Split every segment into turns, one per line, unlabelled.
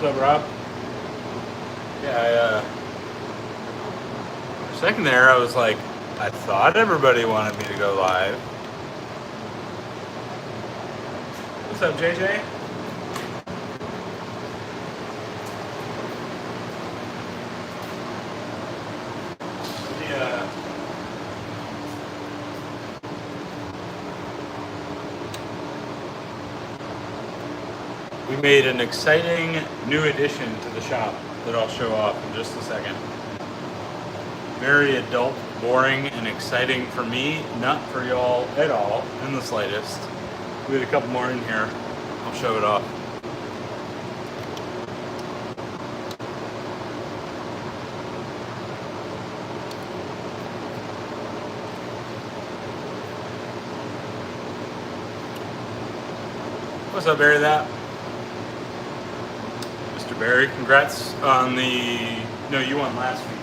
What's up, Rob? Yeah, for a second there, I was like, I thought everybody wanted me to go live. What's up, JJ? We made an exciting new addition to the shop that I'll show off in just a second. Very adult, boring, and exciting for me, not for y'all at all, in the slightest. We had a couple more in here. I'll show it off. What's up, Barry? Mr. Barry, congrats on the... No, you won last week.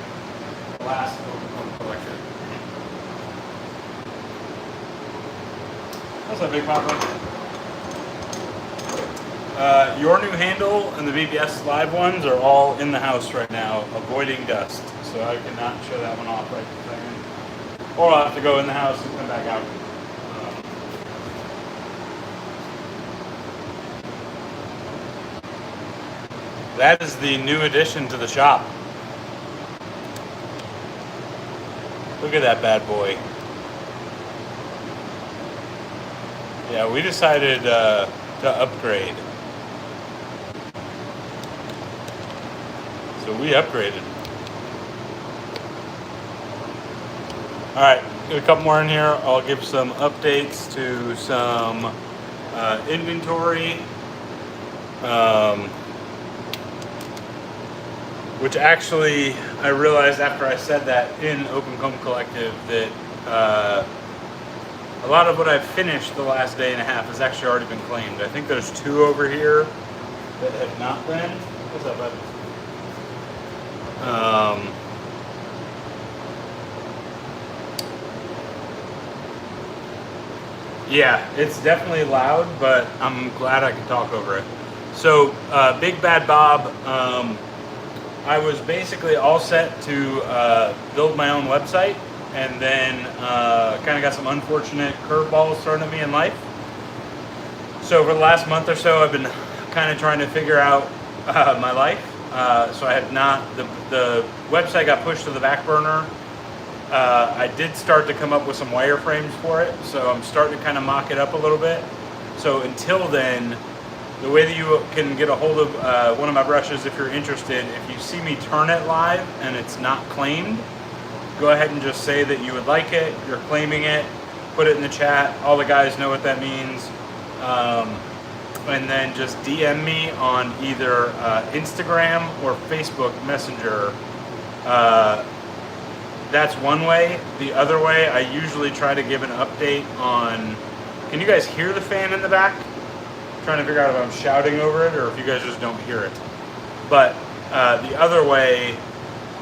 The last Open collection. What's up, Big Papa? Your new handle and the BBS live ones are all in the house right now, avoiding dust. So I cannot show that one off right this second. Or I'll have to go in the house and come back out. That is the new addition to the shop. Look at that bad boy. Yeah, we decided to upgrade. So we upgraded. Alright, got a couple more in here. I'll give some updates to some inventory. Which actually, I realized after I said that in Open Comb Collective that a lot of what I've finished the last day and a half has actually already been claimed. I think there's 2 over here that have not been. What's up, bud? Yeah, it's definitely loud, but I'm glad I can talk over it. So, Big Bad Bob, I was basically all set to build my own website, and then kind of got some unfortunate curveballs thrown at me in life. So for the last month or so, I've been kind of trying to figure out my life. So I have not, the website got pushed to the back burner. I did start to come up with some wireframes for it, so I'm starting to kind of mock it up a little bit. So until then, the way that you can get a hold of one of my brushes if you're interested, if you see me turn it live and it's not claimed, go ahead and just say that you would like it, you're claiming it, put it in the chat, all the guys know what that means, and then just DM me on either Instagram or Facebook Messenger. That's one way. The other way, I usually try to give an update on, can you guys hear the fan in the back? Trying to figure out if I'm shouting over it or if you guys just don't hear it. But the other way,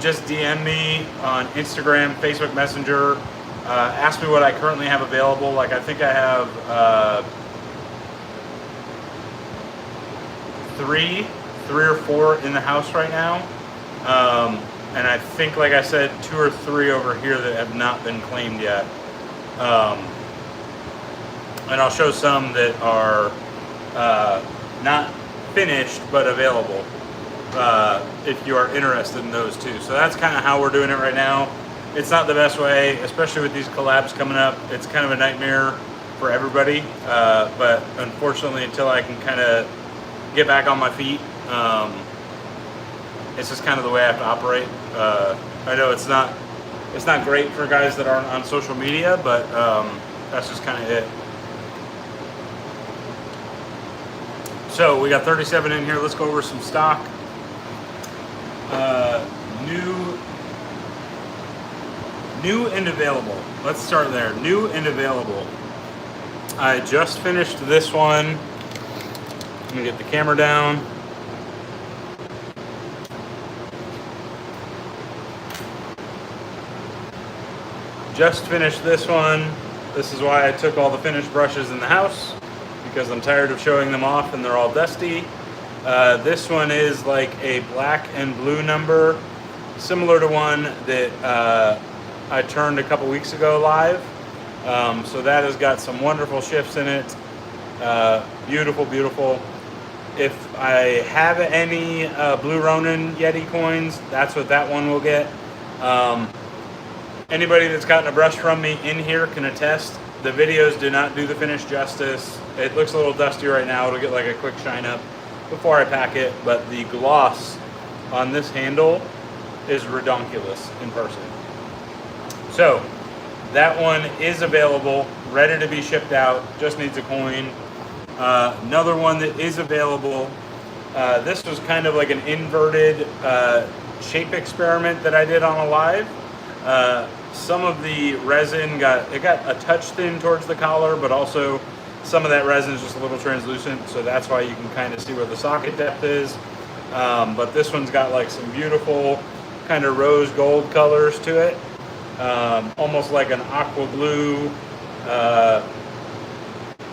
just DM me on Instagram, Facebook Messenger, ask me what I currently have available. Like I think I have three or four in the house right now. And I think, like I said, 2 or 3 over here that have not been claimed yet. And I'll show some that are not finished but available if you are interested in those too. So that's kind of how we're doing it right now. It's not the best way, especially with these collabs coming up. It's kind of a nightmare for everybody, but unfortunately, until I can kind of get back on my feet, it's just kind of the way I have to operate. I know it's not great for guys that aren't on social media, but that's just kind of it. So we got 37 in here. Let's go over some stock. New and available. Let's start there. New and available. I just finished this one. Let me get the camera down. Just finished this one. This is why I took all the finished brushes in the house, because I'm tired of showing them off and they're all dusty. This one is like a black and blue number, similar to one that I turned a couple weeks ago live. So that has got some wonderful shifts in it. Beautiful, beautiful. If I have any Blue Ronin Yeti coins, that's what that one will get. Anybody that's gotten a brush from me in here can attest. The videos do not do the finish justice. It looks a little dusty right now. It'll get like a quick shine up before I pack it, but the gloss on this handle is redonkulous in person. So that one is available, ready to be shipped out, just needs a coin. Another one that is available, this was kind of like an inverted shape experiment that I did on a live. Some of the resin got a touch thin towards the collar, but also some of that resin is just a little translucent, so that's why you can kind of see where the socket depth is. But this one's got like some beautiful kind of rose gold colors to it, almost like an aqua blue.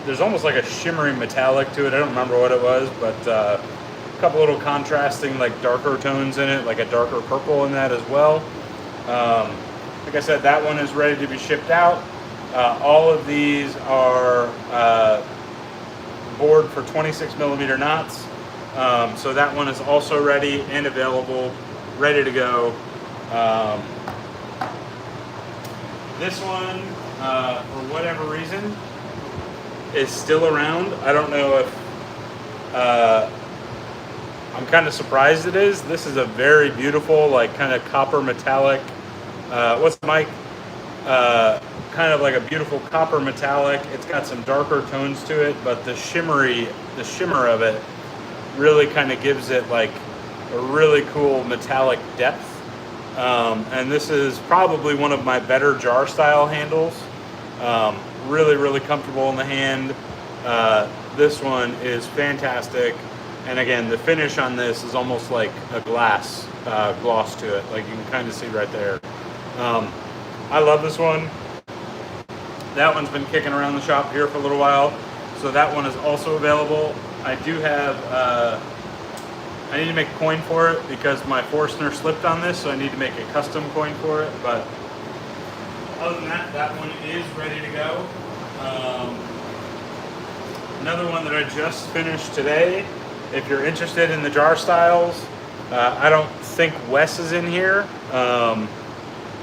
There's almost like a shimmering metallic to it. I don't remember what it was, but a couple little contrasting like darker tones in it, like a darker purple in that as well. Like I said, that one is ready to be shipped out. All of these are bored for 26 millimeter knots. So that one is also ready and available, ready to go. This one, for whatever reason, is still around. I don't know if, I'm kind of surprised it is. This is a very beautiful, like kind of copper metallic, what's the mic? Kind of like a beautiful copper metallic. It's got some darker tones to it, but the shimmer of it really kind of gives it like a really cool metallic depth. And this is probably one of my better jar style handles. Really, really comfortable in the hand. This one is fantastic. And again, the finish on this is almost like a glass gloss to it. Like you can kind of see right there. I love this one. That one's been kicking around the shop here for a little while. So that one is also available. I do have, I need to make a coin for it because my Forstner slipped on this, so I need to make a custom coin for it. But other than that, that one is ready to go. Another one that I just finished today, if you're interested in the jar styles, I don't think Wes is in here.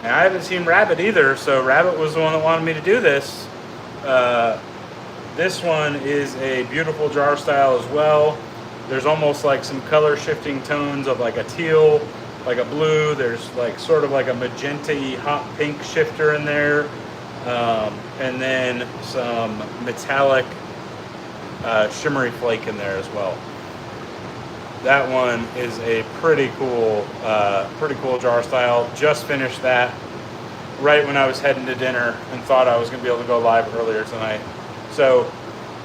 And I haven't seen Rabbit either, so Rabbit was the one that wanted me to do this. This one is a beautiful jar style as well. There's almost like some color shifting tones of like a teal, like a blue. There's like sort of like a magenta-y hot pink shifter in there. And then some metallic shimmery flake in there as well. That one is a pretty cool jar style. Just finished that right when I was heading to dinner and thought I was going to be able to go live earlier tonight. So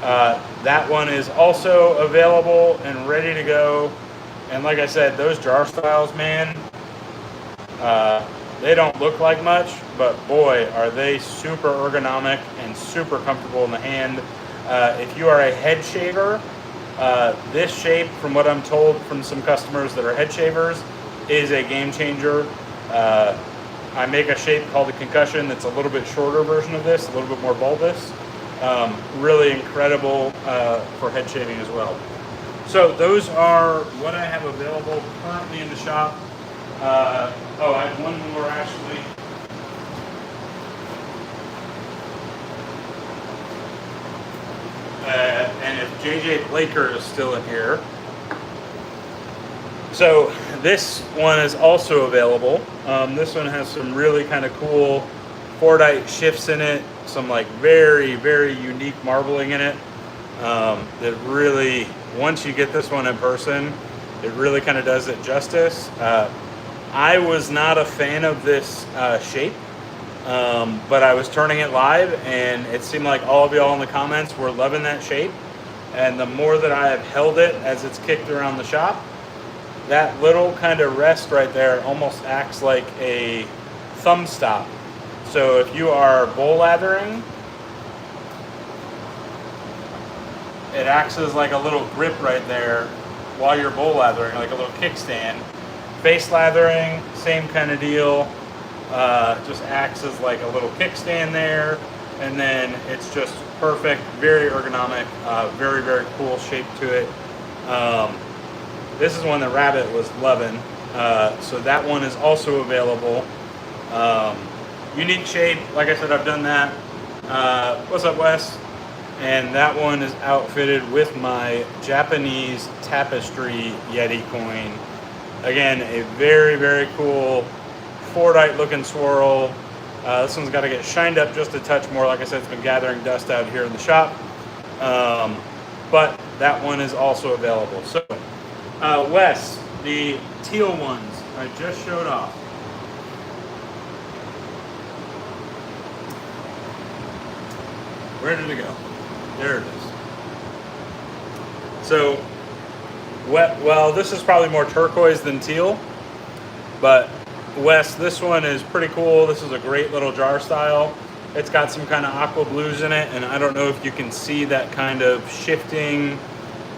that one is also available and ready to go. And like I said, those jar styles, man, they don't look like much, but boy, are they super ergonomic and super comfortable in the hand. If you are a head shaver, this shape, from what I'm told from some customers that are head shavers, is a game changer. I make a shape called the Concussion that's a little bit shorter version of this, a little bit more bulbous. Really incredible for head shaving as well. So those are what I have available currently in the shop. Oh, I have one more actually. And if JJ Blaker is still in here. So this one is also available. This one has some really kind of cool Fordite shifts in it, some like very, very unique marbling in it. That really, once you get this one in person, it really kind of does it justice. I was not a fan of this shape, but I was turning it live and it seemed like all of y'all in the comments were loving that shape. And the more that I have held it as it's kicked around the shop, that little kind of rest right there almost acts like a thumb stop. So if you are bowl lathering, it acts as like a little grip right there while you're bull lathering, like a little kickstand. Face lathering, same kind of deal. Just acts as like a little kickstand there, and then it's just perfect, very ergonomic, very, very cool shape to it. This is one that Rabbit was loving, so that one is also available. Unique shape, like I said, I've done that. What's up, Wes? And that one is outfitted with my Japanese tapestry Yeti coin. Again, a very, very cool Fordite looking swirl. This one's got to get shined up just a touch more. Like I said, it's been gathering dust out here in the shop. But that one is also available. So, Wes, the teal ones I just showed off. Where did it go? There it is. So, well, this is probably more turquoise than teal, but Wes, this one is pretty cool. This is a great little jar style. It's got some kind of aqua blues in it, and I don't know if you can see that kind of shifting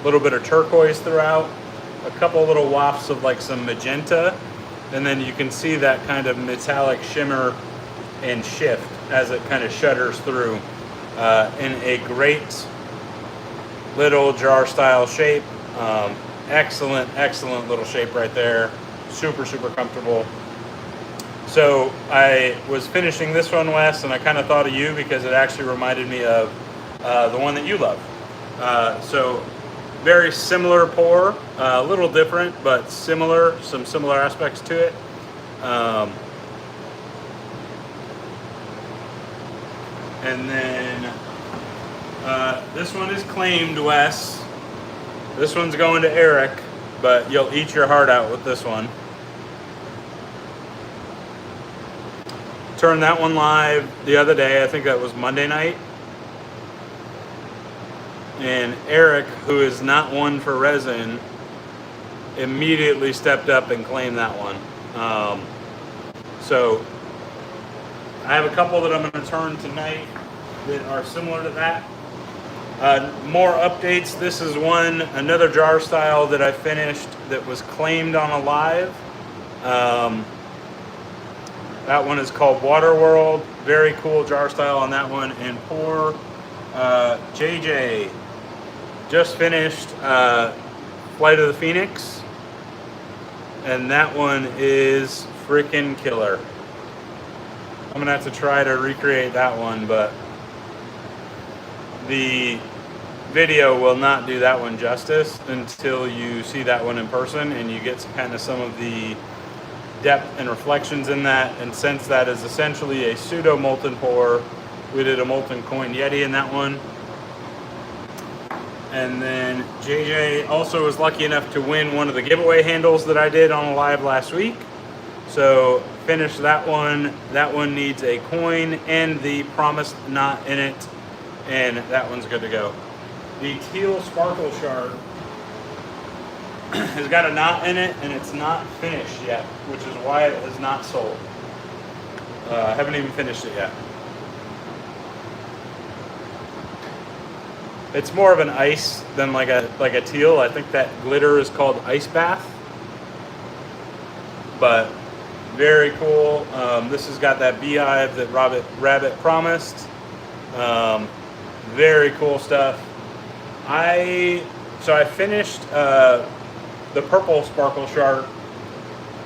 little bit of turquoise throughout. A couple little wafts of like some magenta, and then you can see that kind of metallic shimmer and shift as it kind of shudders through in a great little jar style shape. Excellent, excellent little shape right there. Super, super comfortable. So I was finishing this one, Wes, and I kind of thought of you because it actually reminded me of the one that you love. So very similar pour, a little different, but similar, some similar aspects to it. And then this one is claimed, Wes. This one's going to Eric, but you'll eat your heart out with this one. Turned that one live the other day. I think that was Monday night. And Eric, who is not one for resin, immediately stepped up and claimed that one. So I have a couple that I'm going to turn tonight that are similar to that. More updates. This is another jar style that I finished that was claimed on a live. That one is called Water World. Very cool jar style on that one. And poor JJ just finished Flight of the Phoenix, and that one is freaking killer. I'm gonna have to try to recreate that one, but the video will not do that one justice until you see that one in person and you get some of the depth and reflections in that. And since that is essentially a pseudo molten pour, we did a molten coin Yeti in that one. And then JJ also was lucky enough to win one of the giveaway handles that I did on a live last week. So finished that one. That one needs a coin and the promised knot in it, and that one's good to go. The teal sparkle shard has got a knot in it, and it's not finished yet, which is why it is not sold. I haven't even finished it yet. It's more of an ice than like a teal. I think that glitter is called Ice Bath. But very cool. This has got that beehive that Rabbit promised. Very cool stuff. I finished the purple sparkle shard,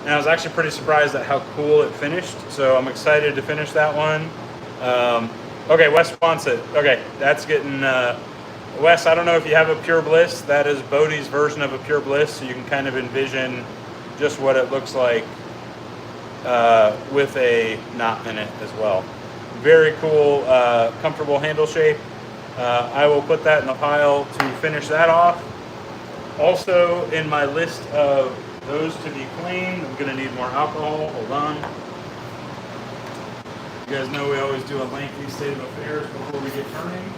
and I was actually pretty surprised at how cool it finished. So I'm excited to finish that one. Okay, Wes wants it. Okay, that's getting. Wes, I don't know if you have a Pure Bliss. That is Bodie's version of a Pure Bliss, so you can kind of envision just what it looks like with a knot in it as well. Very cool, comfortable handle shape. I will put that in the pile to finish that off. Also, in my list of those to be cleaned, I'm going to need more alcohol. Hold on. You guys know we always do a lengthy state of affairs before we get turning.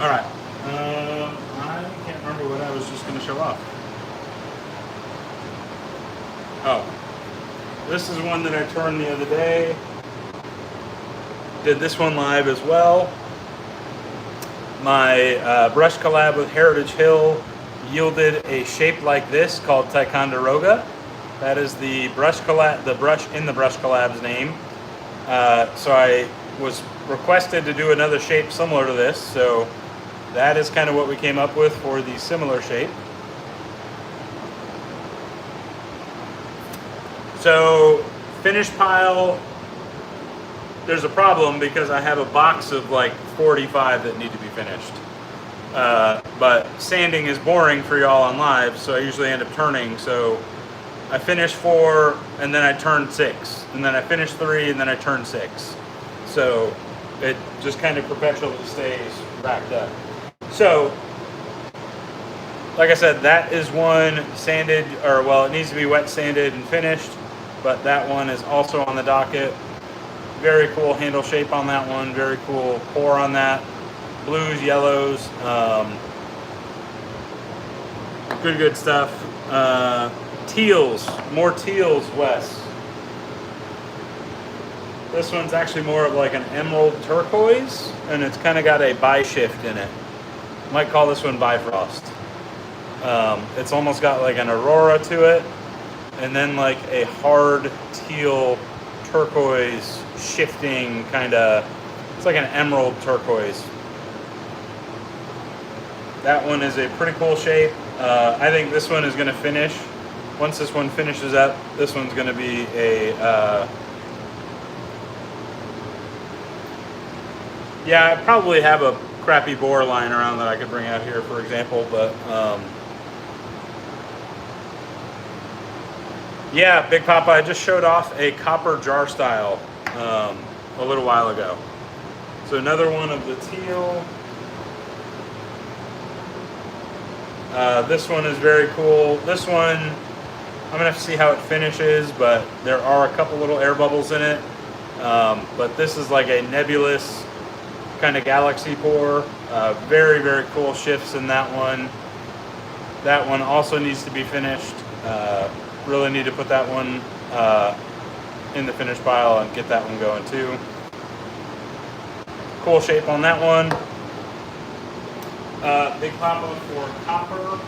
All right. I can't remember what I was just going to show off. Oh, this is one that I turned the other day. Did this one live as well. My brush collab with Heritage Hill yielded a shape like this called Ticonderoga. That is the brush in the brush collab's name. So I was requested to do another shape similar to this. So that is kind of what we came up with for the similar shape. So finish pile, there's a problem because I have a box of like 45 that need to be finished. But sanding is boring for y'all on live, so I usually end up turning. So I finish 4 and then I turn 6, and then I finish 3 and then I turn 6. So it just kind of perpetually stays racked up. So like I said, that is one sanded, or well, it needs to be wet sanded and finished, but that one is also on the docket. Very cool handle shape on that one. Very cool pour on that. Blues, yellows, good stuff. Teals, more teals, Wes. This one's actually more of like an emerald turquoise, and it's kind of got a bi-shift in it. Might call this one Bifrost. It's almost got like an aurora to it, and then like a hard teal turquoise shifting kind of, it's like an emerald turquoise. That one is a pretty cool shape. I think this one is going to finish. Once this one finishes up, this one's going to be a, yeah, I probably have a crappy bore lying around that I could bring out here, for example, but yeah, Big Papa, I just showed off a copper jar style a little while ago. So another one of the teal. This one is very cool. This one, I'm gonna have to see how it finishes, but there are a couple little air bubbles in it. But this is like a nebulous kind of galaxy pour. Very, very cool shifts in that one. That one also needs to be finished. Really need to put that one in the finish pile and get that one going too. Cool shape on that one. Big Papa for copper.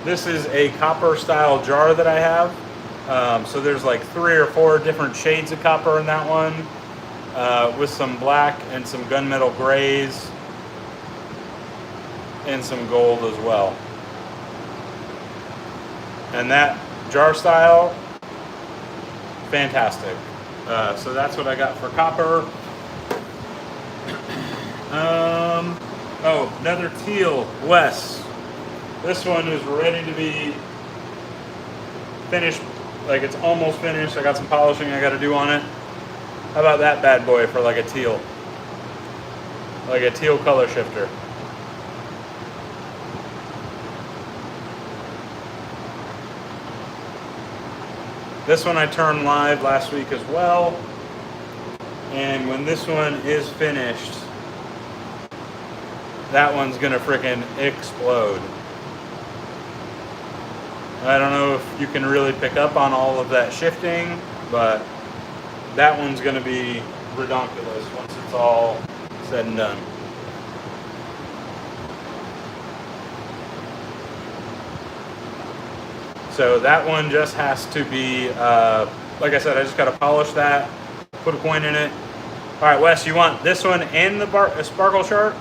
This is a copper style jar that I have. So there's like 3 or 4 different shades of copper in that one, with some black and some gunmetal grays and some gold as well. And that jar style, fantastic. So that's what I got for copper. Oh, another teal, Wes. This one is ready to be finished. Like, it's almost finished. I got some polishing I got to do on it. How about that bad boy for like a teal? Like a teal color shifter. This one I turned live last week as well. And when this one is finished, that one's gonna frickin' explode. I don't know if you can really pick up on all of that shifting, but that one's gonna be redonkulous once it's all said and done. So that one just has to be, like I said, I just gotta polish that, put a coin in it. All right, Wes, you want this one and the sparkle chart?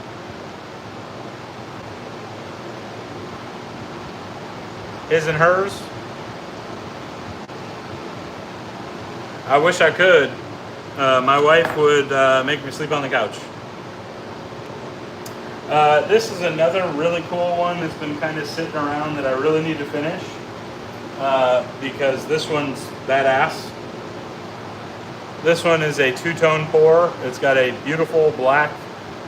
His and hers? I wish I could. My wife would make me sleep on the couch. This is another really cool one that's been kind of sitting around that I really need to finish, because this one's badass. This one is a 2-tone pour. It's got a beautiful black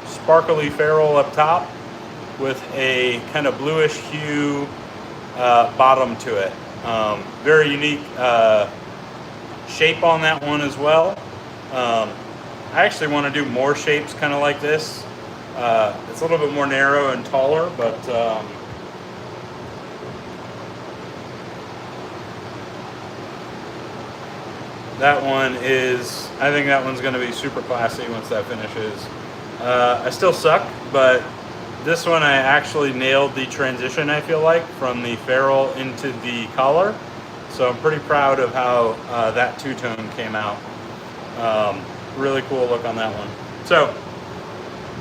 sparkly ferrule up top with a kind of bluish hue bottom to it. Very unique shape on that one as well. I actually want to do more shapes kind of like this. It's a little bit more narrow and taller, but that one is, I think that one's going to be super classy once that finishes. I still suck, but this one I actually nailed the transition, I feel like, from the ferrule into the collar. So I'm pretty proud of how that two-tone came out. Really cool look on that one. So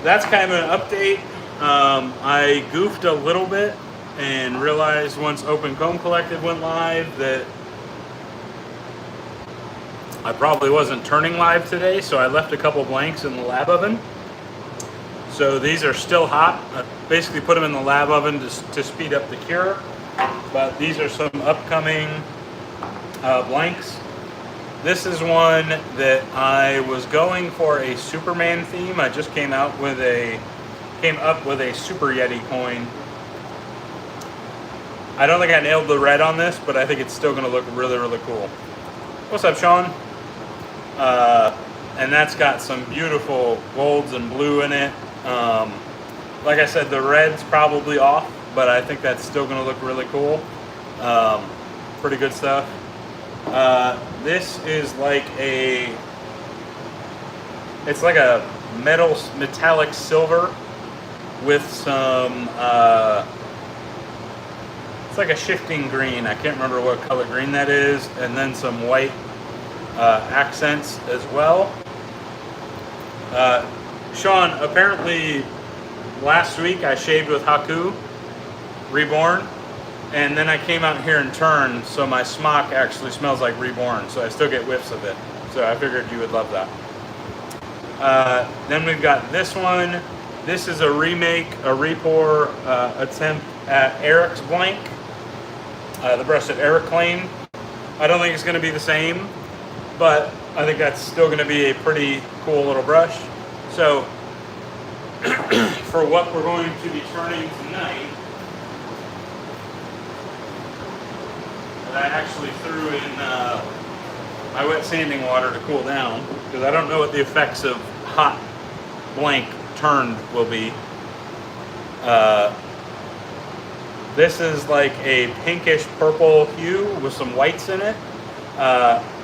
that's kind of an update. I goofed a little bit and realized once Open Comb Collective went live that I probably wasn't turning live today, so I left a couple blanks in the lab oven. So these are still hot. I basically put them in the lab oven to speed up the cure, but these are some upcoming blanks. This is one that I was going for a Superman theme. I just came up with a Super Yeti coin. I don't think I nailed the red on this, but I think it's still going to look really, really cool. What's up, Sean? And that's got some beautiful golds and blue in it. Like I said, the red's probably off, but I think that's still going to look really cool. Pretty good stuff. This is like it's like a metallic silver with some, it's like a shifting green. I can't remember what color green that is, and then some white accents as well. Sean, apparently last week I shaved with Haku Reborn, and then I came out here and turned, so my smock actually smells like Reborn, so I still get whiffs of it. So I figured you would love that. Then we've got this one. This is a remake, a repour attempt at Eric's blank, the brush that Eric claimed. I don't think it's going to be the same, but I think that's still going to be a pretty cool little brush. So for what we're going to be turning tonight, I actually threw in my wet sanding water to cool down, because I don't know what the effects of hot blank turned will be. This is like a pinkish purple hue with some whites in it.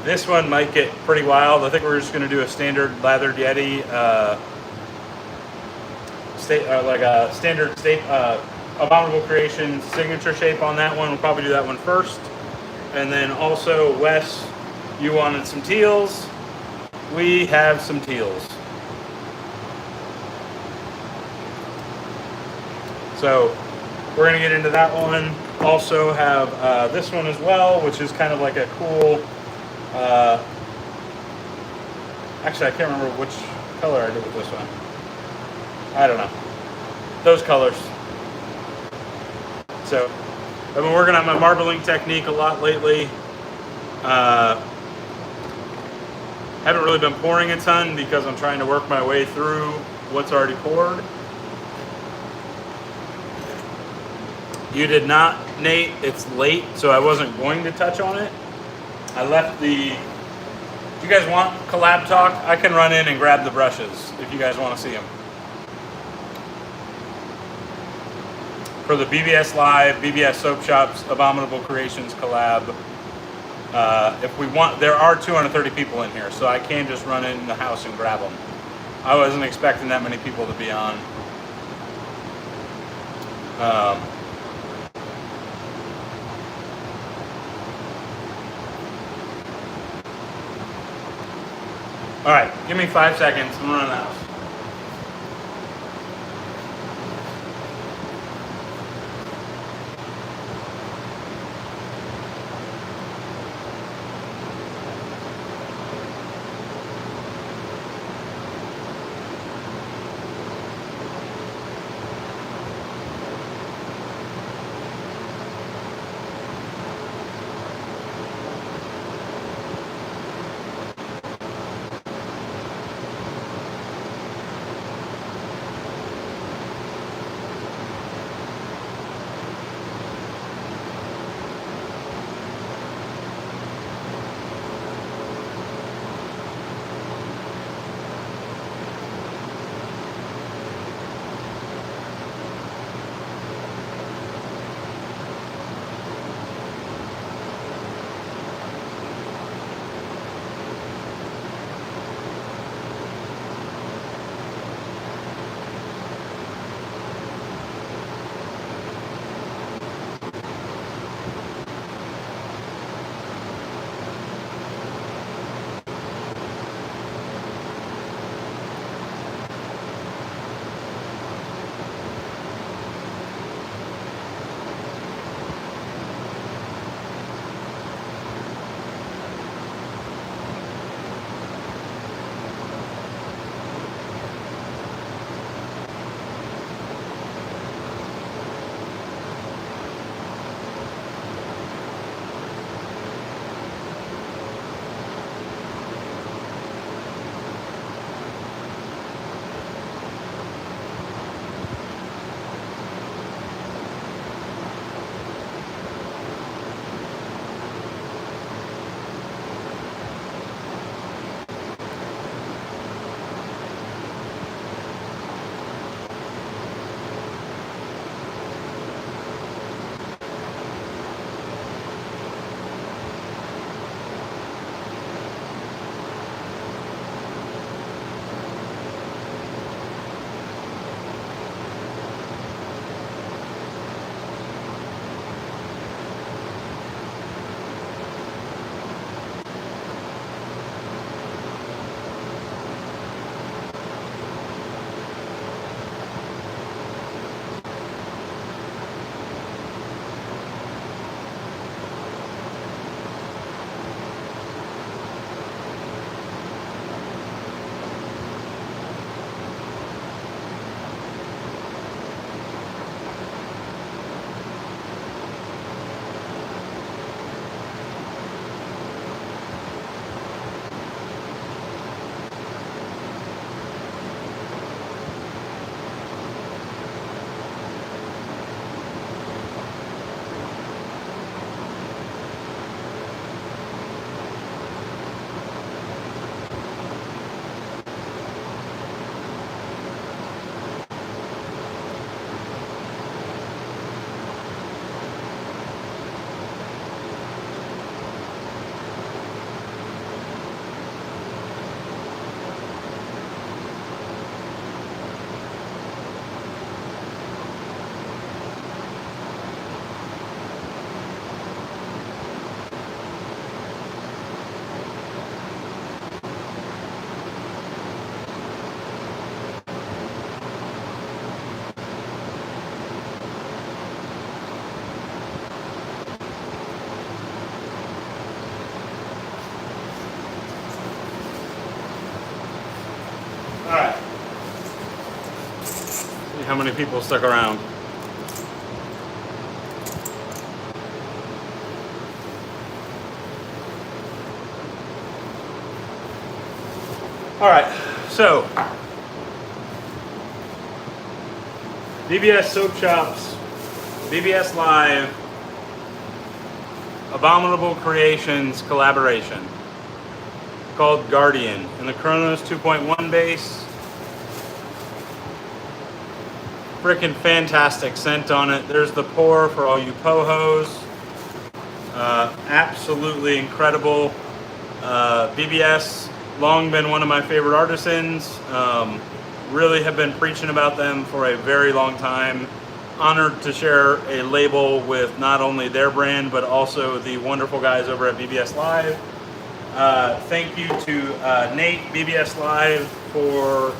This one might get pretty wild. I think we're just going to do a standard Lathered Yeti, like a standard Abominable Creation signature shape on that one. We'll probably do that one first. And then also, Wes, you wanted some teals. We have some teals. So we're going to get into that one. Also have this one as well, which is kind of like a cool, actually I can't remember which color I did with this one. I don't know. Those colors. So I've been working on my marbling technique a lot lately. Haven't really been pouring a ton because I'm trying to work my way through what's already poured. You did not, Nate. It's late, so I wasn't going to touch on it. I left the... If you guys want collab talk, I can run in and grab the brushes if you guys want to see them. For the BBS Live, BBS Soap Shops, Abominable Creations collab. If we want, there are 230 people in here, so I can just run in the house and grab them. I wasn't expecting that many people to be on. All right, give me 5 seconds. I'm running out. how many people stuck around. All right, so BBS Soap Shops, BBS Live, Abominable Creations collaboration called Guardian in the Chronos 2.1 base. Freaking fantastic scent on it. There's the pour for all you pohos. Absolutely incredible. BBS, long been one of my favorite artisans. Really have been preaching about them for a very long time. Honored to share a label with not only their brand, but also the wonderful guys over at BBS Live. Thank you to Nate and BBS Live for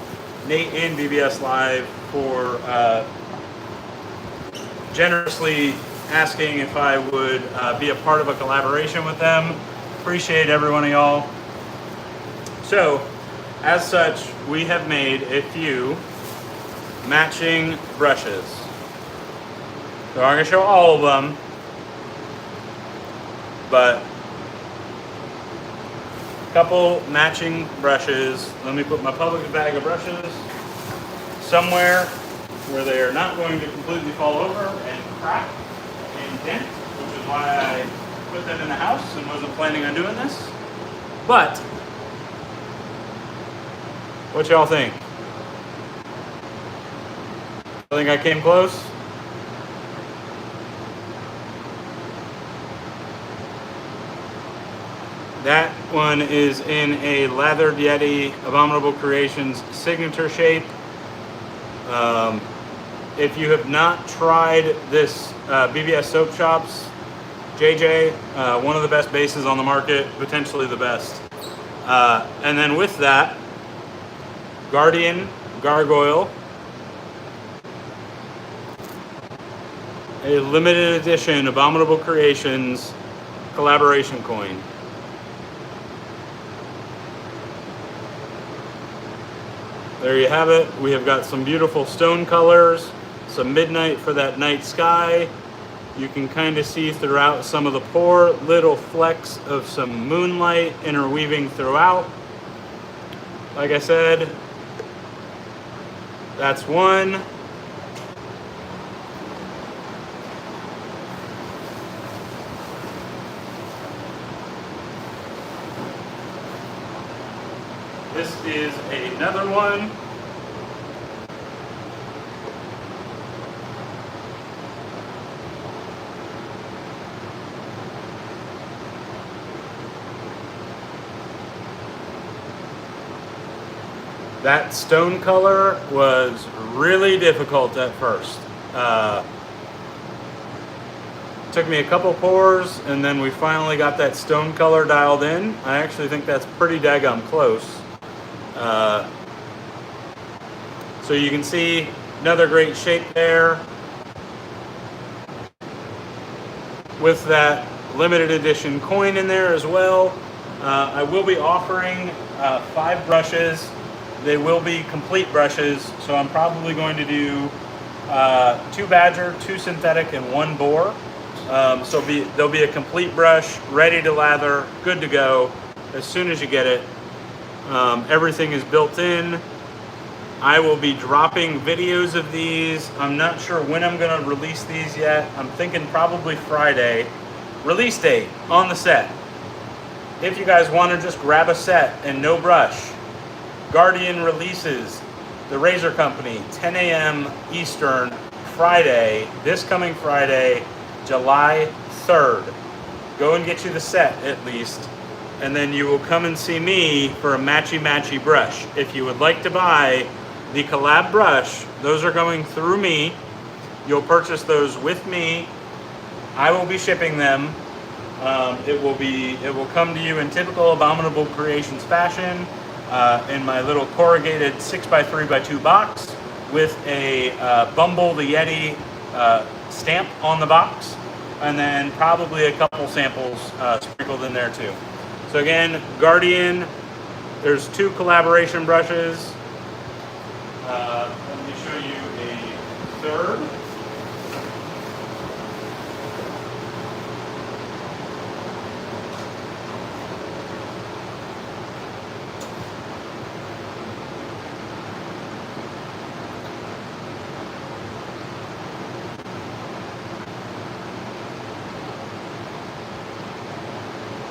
generously asking if I would be a part of a collaboration with them. Appreciate every one of y'all. So, as such, we have made a few matching brushes. So I'm going to show all of them, but a couple matching brushes. Let me put my public bag of brushes somewhere where they are not going to completely fall over and crack and dent, which is why I put them in the house and wasn't planning on doing this. But what y'all think? I think I came close. That one is in a Lathered Yeti Abominable Creations signature shape. If you have not tried this BBS Soap Shops, JJ, one of the best bases on the market, potentially the best. And then with that, Guardian Gargoyle, a limited edition Abominable Creations collaboration coin. There you have it. We have got some beautiful stone colors, some midnight for that night sky. You can kind of see throughout some of the pour, little flecks of some moonlight interweaving throughout. Like I said, that's one. This is another one. That stone color was really difficult at first. Took me a couple pours and then we finally got that stone color dialed in. I actually think that's pretty daggum close. So you can see another great shape there with that limited edition coin in there as well. I will be offering 5 brushes. They will be complete brushes, so I'm probably going to do 2 Badger, 2 synthetic, and 1 bore. So there'll be a complete brush, ready to lather, good to go as soon as you get it. Everything is built in. I will be dropping videos of these. I'm not sure when I'm going to release these yet. I'm thinking probably Friday. Release date on the set. If you guys want to just grab a set and no brush, Guardian releases, the Razor Company, 10 a.m. Eastern, Friday, this coming Friday, July 3rd. Go and get you the set at least, and then you will come and see me for a matchy-matchy brush. If you would like to buy the collab brush, those are going through me. You'll purchase those with me. I will be shipping them. It will come to you in typical Abominable Creations fashion. In my little corrugated 6x3x2 box with a Bumble the Yeti stamp on the box, and then probably a couple samples sprinkled in there too. So again, Guardian, there's 2 collaboration brushes. Let me show you a third.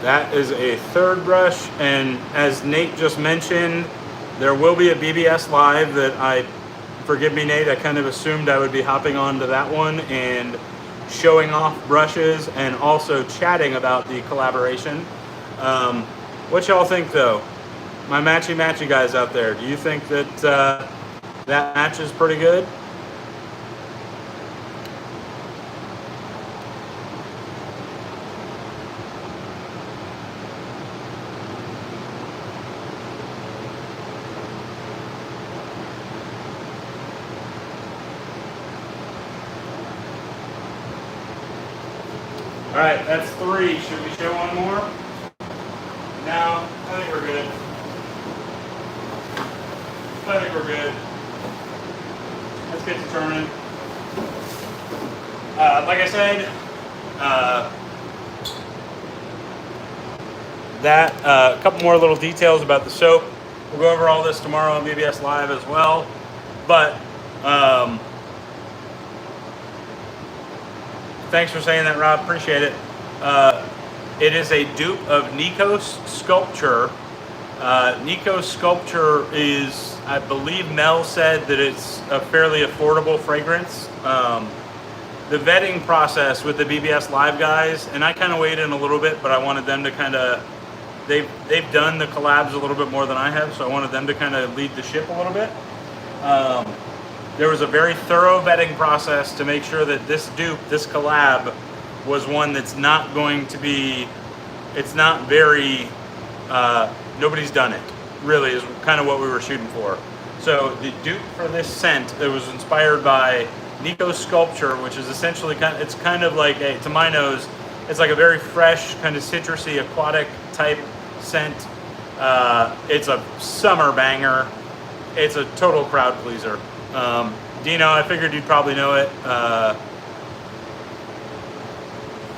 That is a third brush, and as Nate just mentioned, there will be a BBS Live that forgive me Nate, I kind of assumed I would be hopping onto that one and showing off brushes and also chatting about the collaboration. What y'all think though? My matchy guys out there, do you think that that match is pretty good? All right, that's 3. Should we show one more? No, I think we're good. I think we're good. Let's get to turning. Like I said, a couple more little details about the soap. We'll go over all this tomorrow on BBS Live as well. But thanks for saying that, Rob. Appreciate it. It is a dupe of Nikos Sculpture. Nikos Sculpture is, I believe Mel said that it's a fairly affordable fragrance. The vetting process with the BBS Live guys, and I kind of weighed in a little bit, but I wanted them to kind of, they've done the collabs a little bit more than I have, so I wanted them to kind of lead the ship a little bit. There was a very thorough vetting process to make sure that this dupe, this collab, was one that's not going to be, it's not very, nobody's done it, really, is kind of what we were shooting for. So the dupe for this scent, it was inspired by Nikos Sculpture, which is essentially it's kind of like a, to my nose, it's like a very fresh, kind of citrusy, aquatic type scent. It's a summer banger. It's a total crowd pleaser. Dino, I figured you'd probably know it.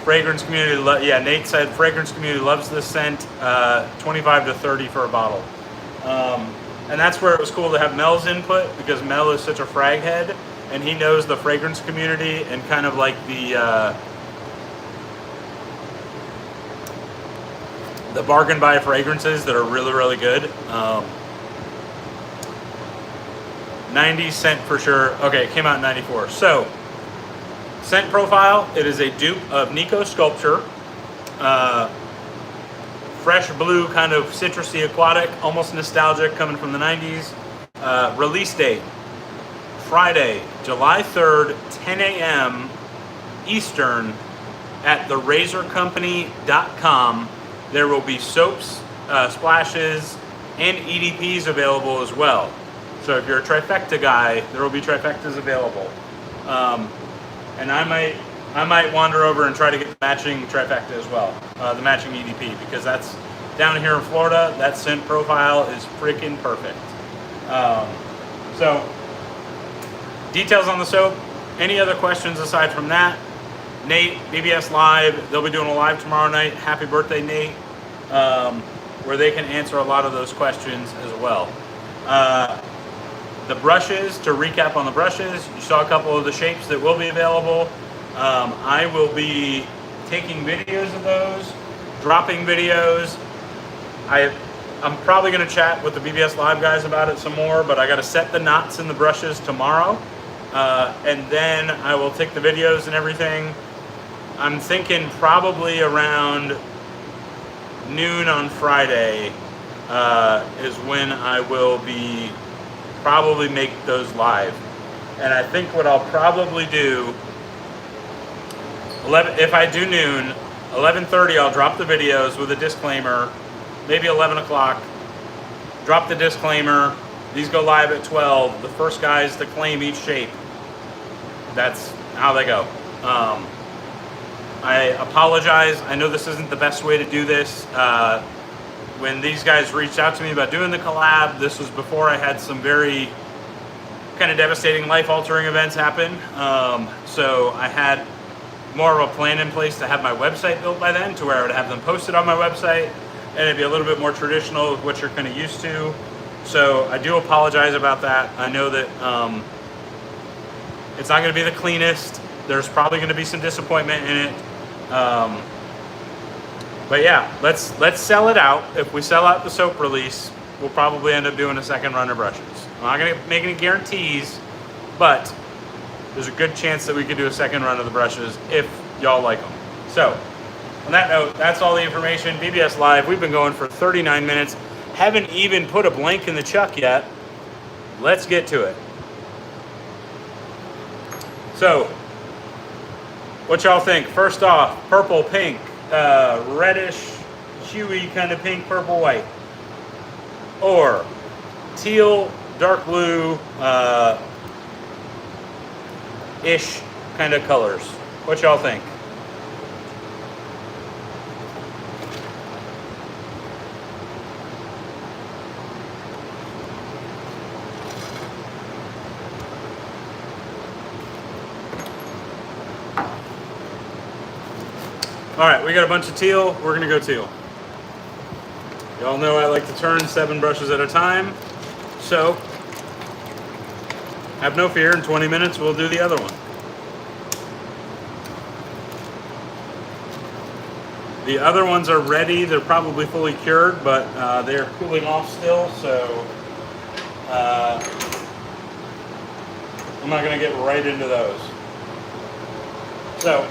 Fragrance community, yeah, Nate said fragrance community loves this scent. 25 to 30 for a bottle. And that's where it was cool to have Mel's input, because Mel is such a frag head, and he knows the fragrance community and kind of like the bargain buy fragrances that are really, really good. 90 scent for sure. Okay, it came out in 94. So, scent profile, it is a dupe of Nikos Sculpture. Fresh blue, kind of citrusy, aquatic, almost nostalgic, coming from the 90s. Release date, Friday, July 3rd, 10 a.m. Eastern at therazorcompany.com. There will be soaps, splashes, and EDPs available as well. So if you're a trifecta guy, there will be trifectas available. And I might wander over and try to get the matching trifecta as well, the matching EDP, because that's down here in Florida. That scent profile is freaking perfect. So details on the soap. Any other questions aside from that? Nate, BBS Live, they'll be doing a live tomorrow night. Happy birthday, Nate, where they can answer a lot of those questions as well. The brushes, to recap on the brushes, you saw a couple of the shapes that will be available. I will be taking videos of those, dropping videos. I'm probably going to chat with the BBS Live guys about it some more, but I got to set the knots in the brushes tomorrow. And then I will take the videos and everything. I'm thinking probably around noon on Friday is when I will be probably make those live. And I think what I'll probably do, if I do noon, 11:30 I'll drop the videos with a disclaimer, maybe 11 o'clock, drop the disclaimer, these go live at 12, the first guys to claim each shape. That's how they go. I apologize, I know this isn't the best way to do this. When these guys reached out to me about doing the collab, this was before I had some very kind of devastating, life-altering events happen. So I had more of a plan in place to have my website built by then, to where I would have them posted on my website, and it'd be a little bit more traditional with what you're kind of used to. So I do apologize about that. I know that it's not going to be the cleanest. There's probably going to be some disappointment in it. But yeah, let's sell it out. If we sell out the soap release, we'll probably end up doing a second run of brushes. I'm not going to make any guarantees, but there's a good chance that we could do a second run of the brushes if y'all like them. So on that note, that's all the information. BBS Live, we've been going for 39 minutes. Haven't even put a blank in the chuck yet. Let's get to it. So, what y'all think? First off, purple, pink, reddish, chewy kind of pink, purple, white. Or teal, dark blue, ish kind of colors. What y'all think? All right, we got a bunch of teal. We're gonna go teal. Y'all know I like to turn 7 brushes at a time. So, have no fear, in 20 minutes we'll do the other one. The other ones are ready. They're probably fully cured, but they're cooling off still, so I'm not gonna get right into those. So,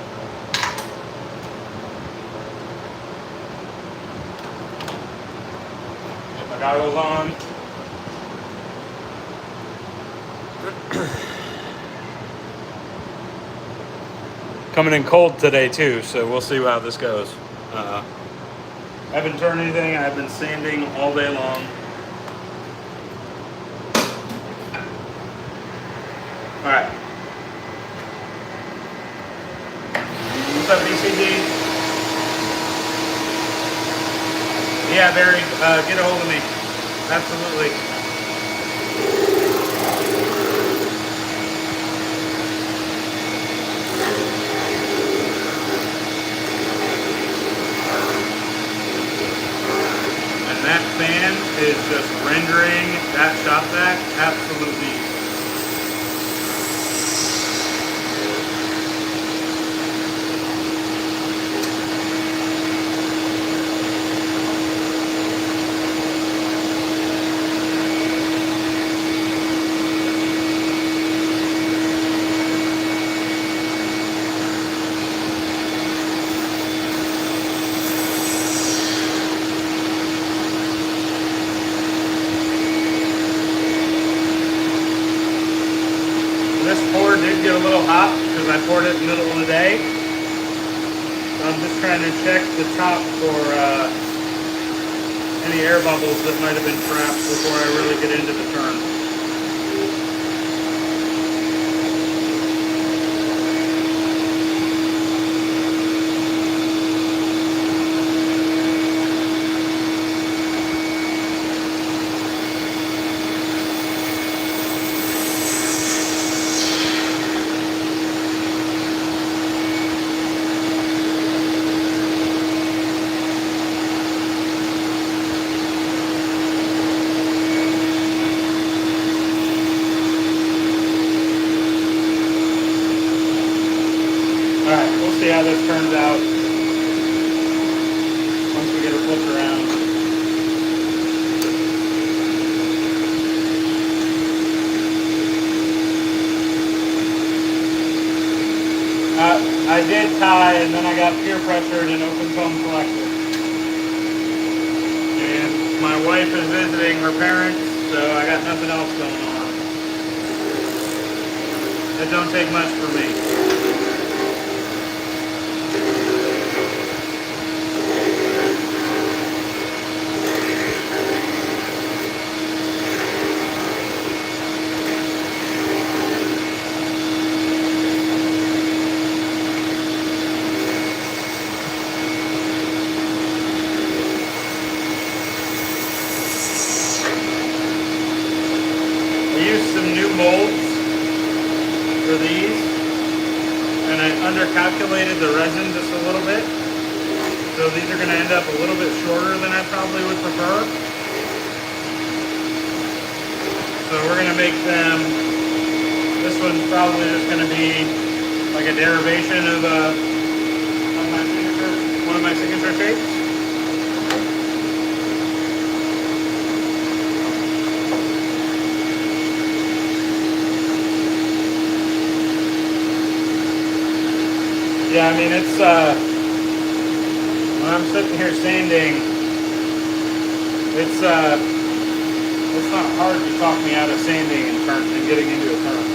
goggles on. Coming in cold today too, so we'll see how this goes. I haven't turned anything. I've been sanding all day long. All right. What's up, BCD? Yeah, Barry, get a hold of me. Absolutely. And that fan is just rendering that shop vac absolutely. Get a little hot because I poured it in the middle of the day. So I'm just trying to check the top for any air bubbles that might have been trapped before I really get into the turn. See how this turns out once we get her flipped around. I did tie, and then I got peer pressured and open foam collector. And my wife is visiting her parents, so I got nothing else going on. It don't take much for me. Molds undercalculated the resin just a little bit. So these are going to end up a little bit shorter than I probably would prefer. So we're going to make them, this one's probably just going to be like a derivation of my signature, one of my signature shapes. Yeah, I mean, it's, when I'm sitting here sanding, it's not hard to talk me out of sanding and getting into a turn.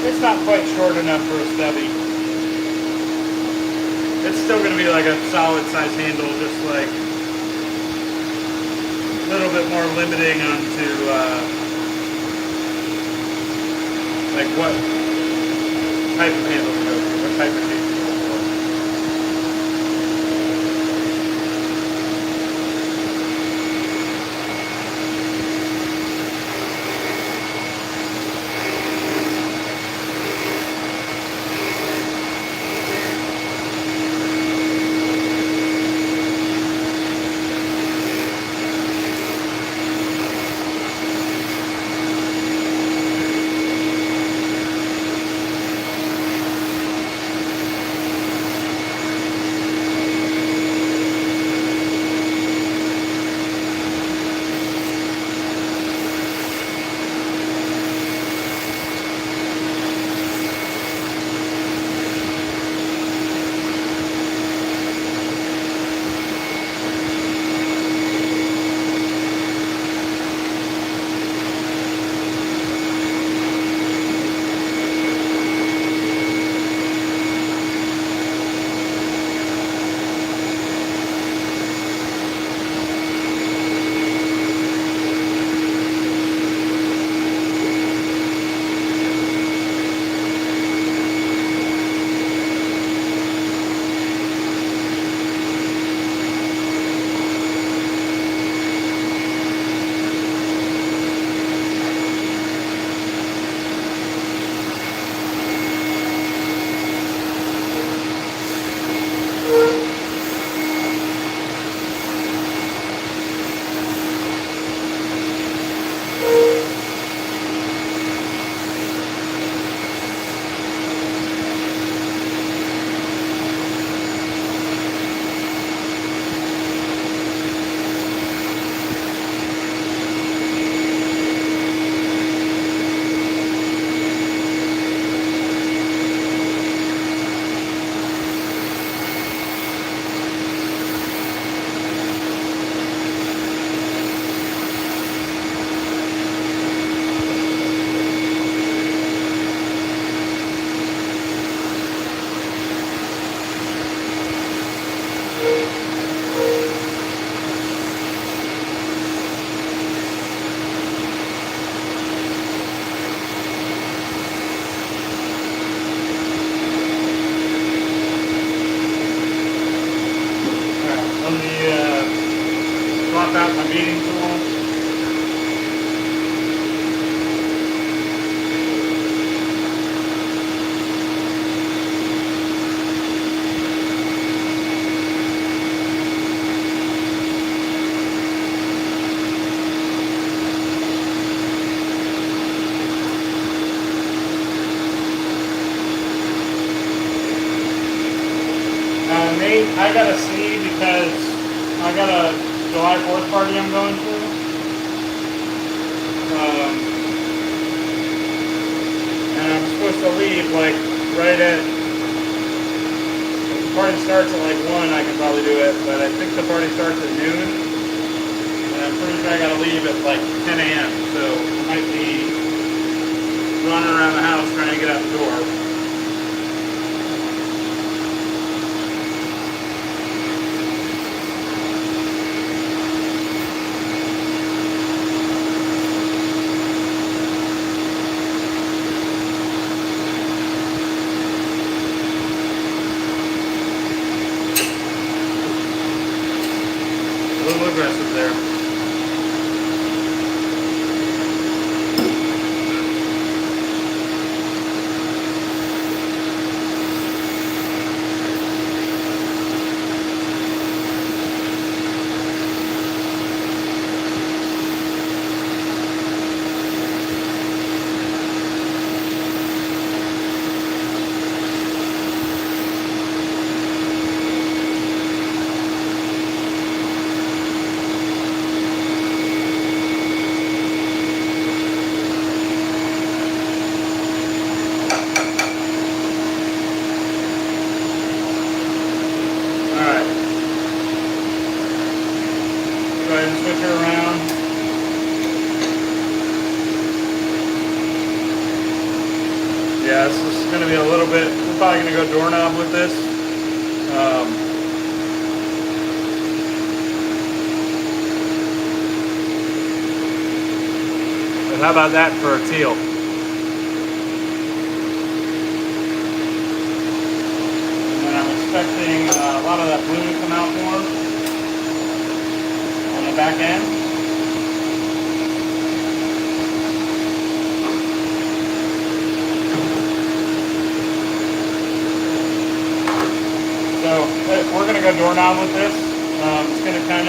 It's not quite short enough for a stubby. It's still going to be like a solid size handle, just like a little bit more limiting onto like what type of handle to go for, what type of shape to go for. Out my meeting tool. Nate, I gotta see because I got a July 4th party I'm going to. And I'm supposed to leave like right at, if the party starts at like 1, I can probably do it, but I think the party starts at noon. And I'm pretty sure I gotta leave at like 10 a.m. So I might be running around the house trying to get out the door. little aggressive there. Go ahead and switch her around. Yeah, this is going to be a little bit, we're probably going to go doorknob with this. But how about that for a teal? And then I'm expecting a lot of that blue to come out more on the back end. So we're going to go doorknob with this. It's going to kind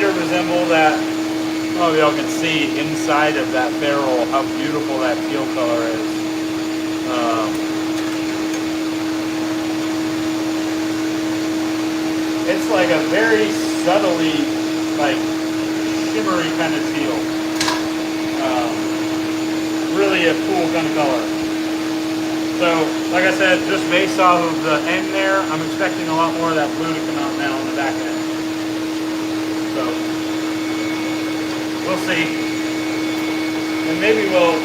of resemble that. Oh, y'all can see inside of that barrel how beautiful that teal color is. It's like a very subtly, like shimmery kind of teal. Really a cool kind of color. So, like I said, just based off of the end there, I'm expecting a lot more of that blue to come out now on the back end. So, we'll see. And maybe we'll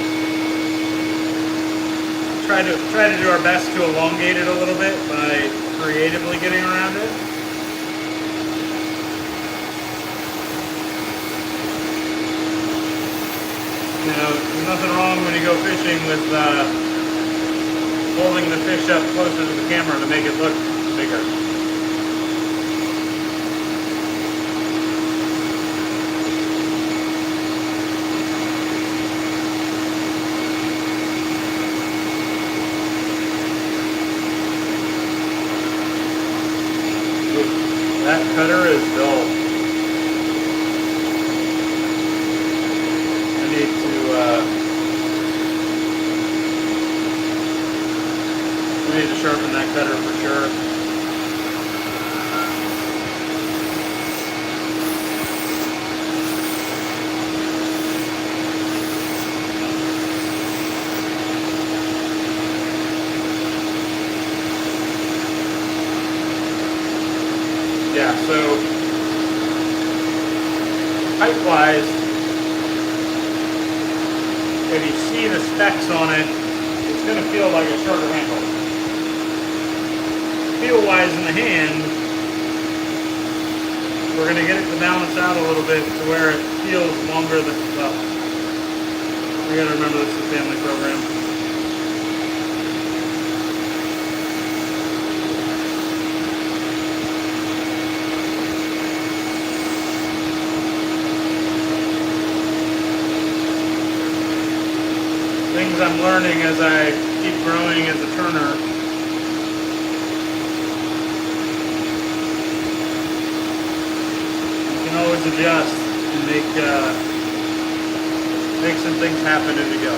try to do our best to elongate it a little bit by creatively getting around it. You know, there's nothing wrong when you go fishing with holding the fish up closer to the camera to make it look bigger. That cutter is dull. I need to sharpen that cutter for sure. Yeah, so height-wise, if you see the specs on it, it's going to feel like a shorter handle. Feel-wise in the hand, we're going to get it to balance out a little bit to where it feels longer than, well, we got to remember this is a family program. Things I'm learning as I keep growing as a turner. You can always adjust and make some things happen as you go.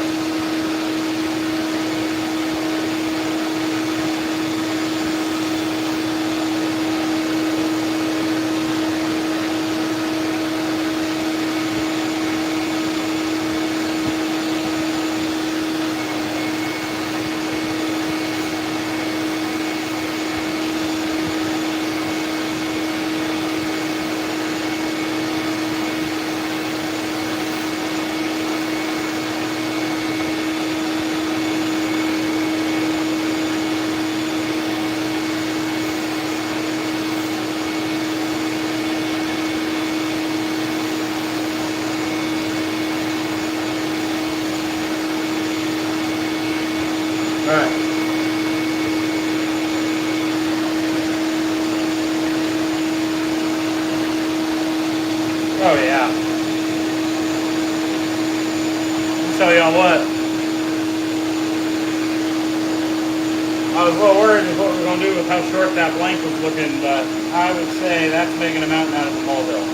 Oh yeah. I'll tell y'all what. I was a little worried with what we were going to do with how short that blank was looking, but I would say that's making a mountain out of a molehill.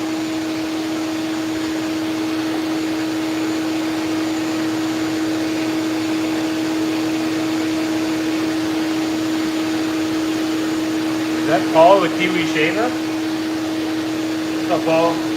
Is that Paul the Kiwi Shaver? What's up, Paul?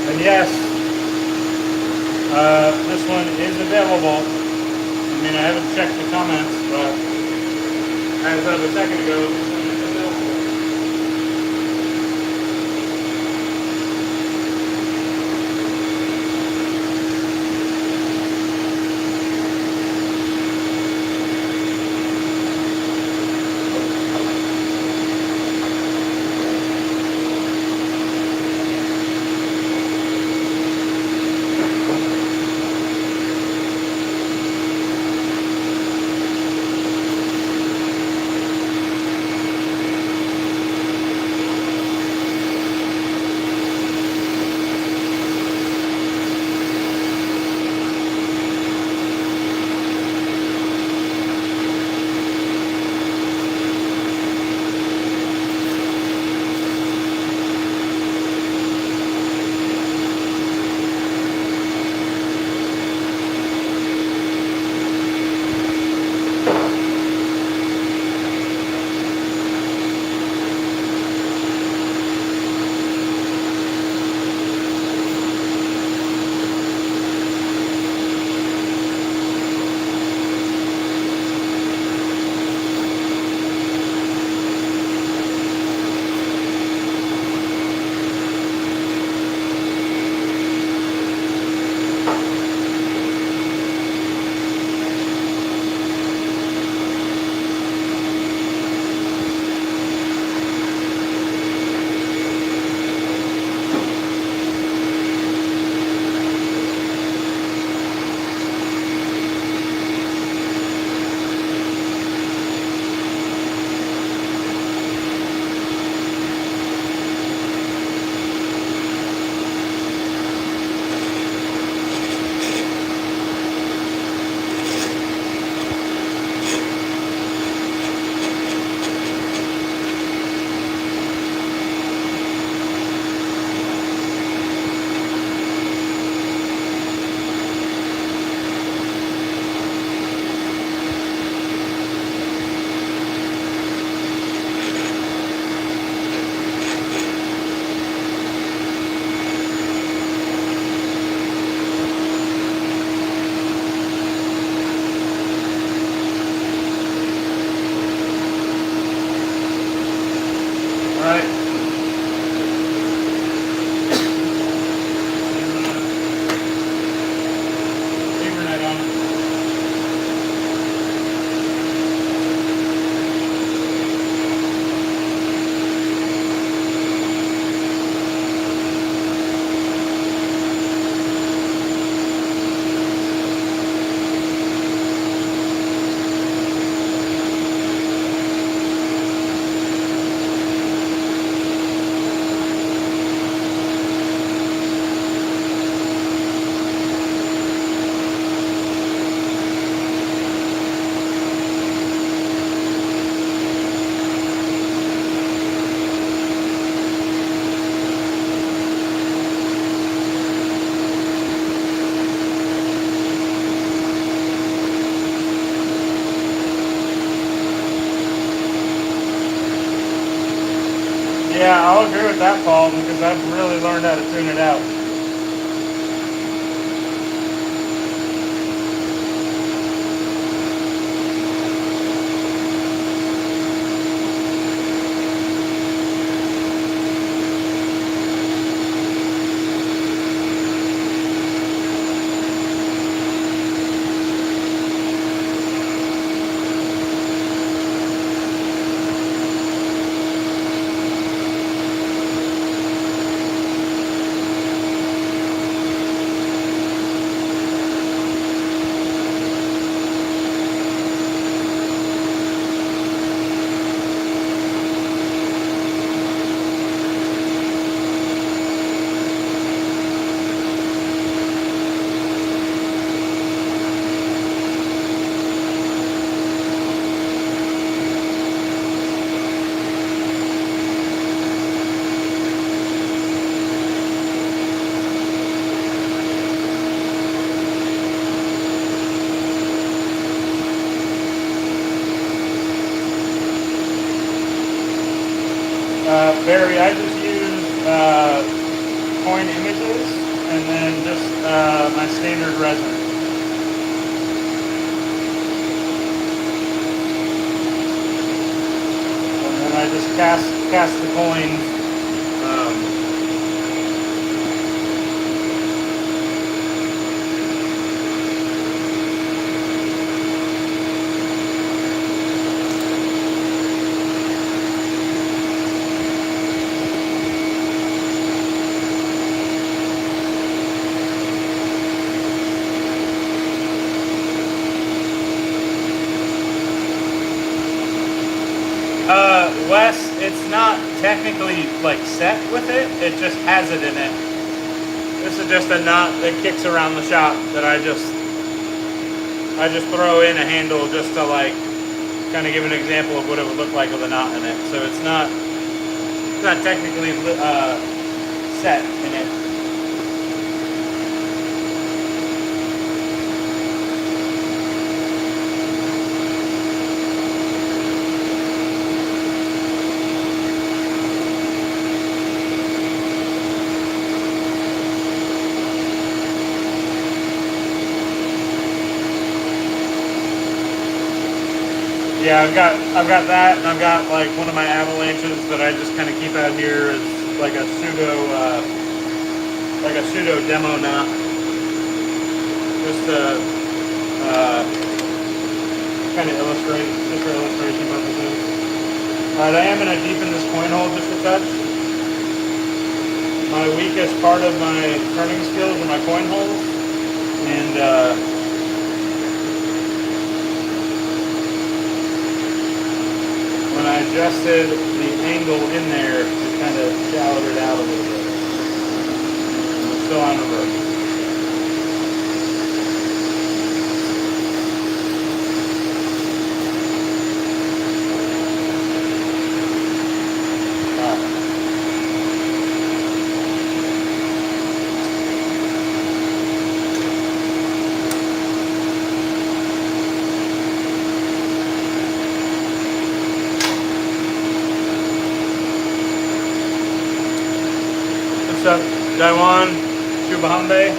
And yes, this one is available. I mean, I haven't checked the comments, but as of a second ago, this one is available. Yeah, I'll agree with that, Paul, because I've really learned how to tune it out. Barry, I just use coin images and then just my standard resin. And then I just cast the coins. Wes, it's not technically like set with it, it just has it in it. This is just a knot that kicks around the shop that I just throw in a handle just to like kind of give an example of what it would look like with a knot in it. So it's not technically set in it. Yeah, I've got that, and I've got like one of my avalanches that I just kind of keep out here as like a pseudo demo knot, just to kind of illustrate, just for illustration purposes. All right, I am gonna deepen this coin hole just a touch. My weakest part of my turning skills are my coin holes, and when I adjusted the angle in there, it kind of shallowed it out a little bit. We're still on reverse. What's up, Daiwan, Chubahambe?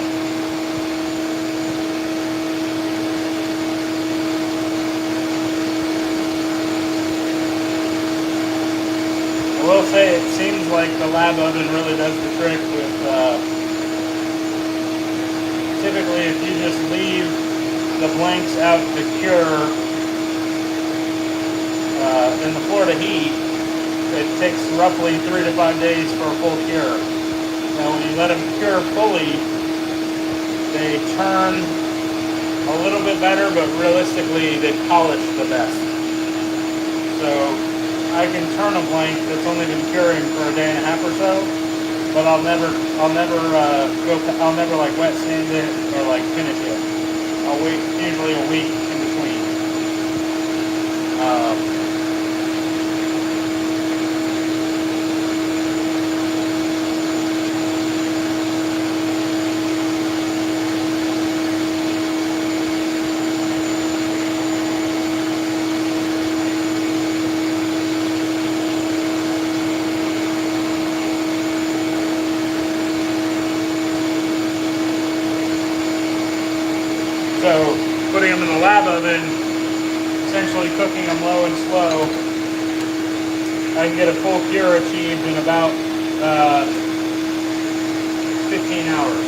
I will say it seems like the lab oven really does the trick with, typically if you just leave the blanks out to cure in the Florida heat, it takes roughly 3 to 5 days for a full cure. Now when you let them cure fully, they turn a little bit better, but realistically they polish the best. So I can turn a blank that's only been curing for a day and a half or so, but I'll never like wet sand it or like finish it. I'll wait usually a week in between. So putting them in the lab oven, essentially cooking them low and slow, I can get a full cure achieved in about 15 hours.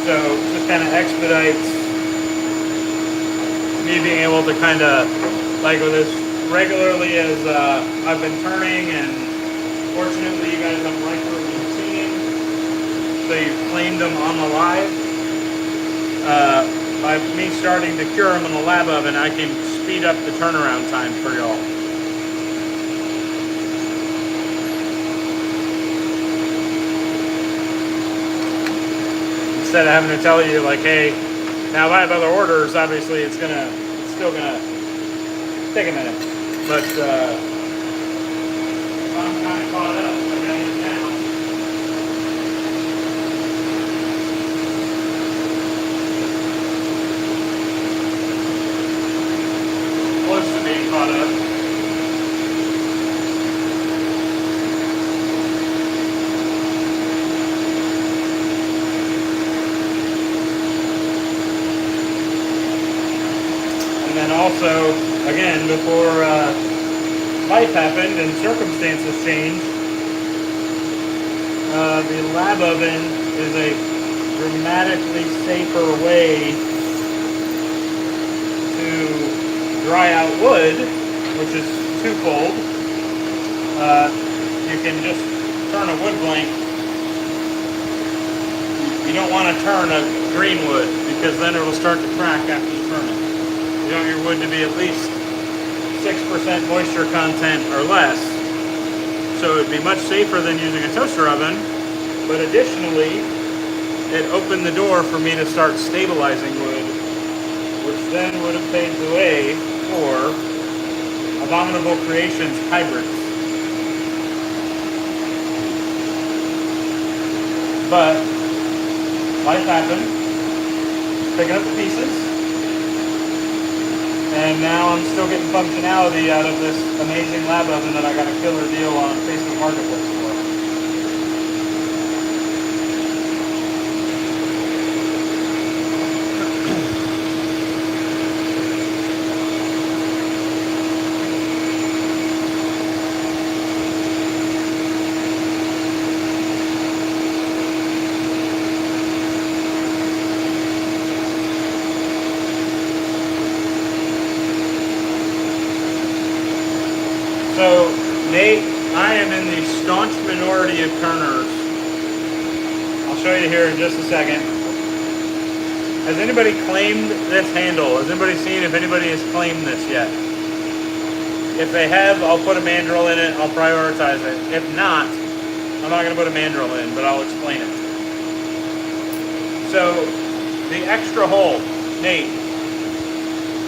So just kind of expedites me being able to kind of, like with as regularly as I've been turning, and fortunately you guys don't like what you've seen, so you've cleaned them on the live. By me starting to cure them in the lab oven, I can speed up the turnaround time for y'all. Instead of having to tell you like, hey, now if I have other orders, obviously it's still gonna take a minute. But I'm kind of caught up. I gotta get down. Close to being caught up. then also, again, before life happened and circumstances changed, the lab oven is a dramatically safer way to dry out wood, which is twofold. You can just turn a wood blank. You don't want to turn a green wood because then it will start to crack after you turn it. You want your wood to be at least 6% moisture content or less. So it would be much safer than using a toaster oven. But additionally, it opened the door for me to start stabilizing wood, which then would have paved the way for Abominable Creations hybrids. But life happened, picking up the pieces, and now I'm still getting functionality out of this amazing lab oven that I got a killer deal on Facebook Marketplace for. So, Nate, I am in the staunch minority of turners. I'll show you here in just a second. Has anybody claimed this handle? Has anybody seen if anybody has claimed this yet? If they have, I'll put a mandrel in it. I'll prioritize it. If not, I'm not going to put a mandrel in, but I'll explain it. So, the extra hole, Nate,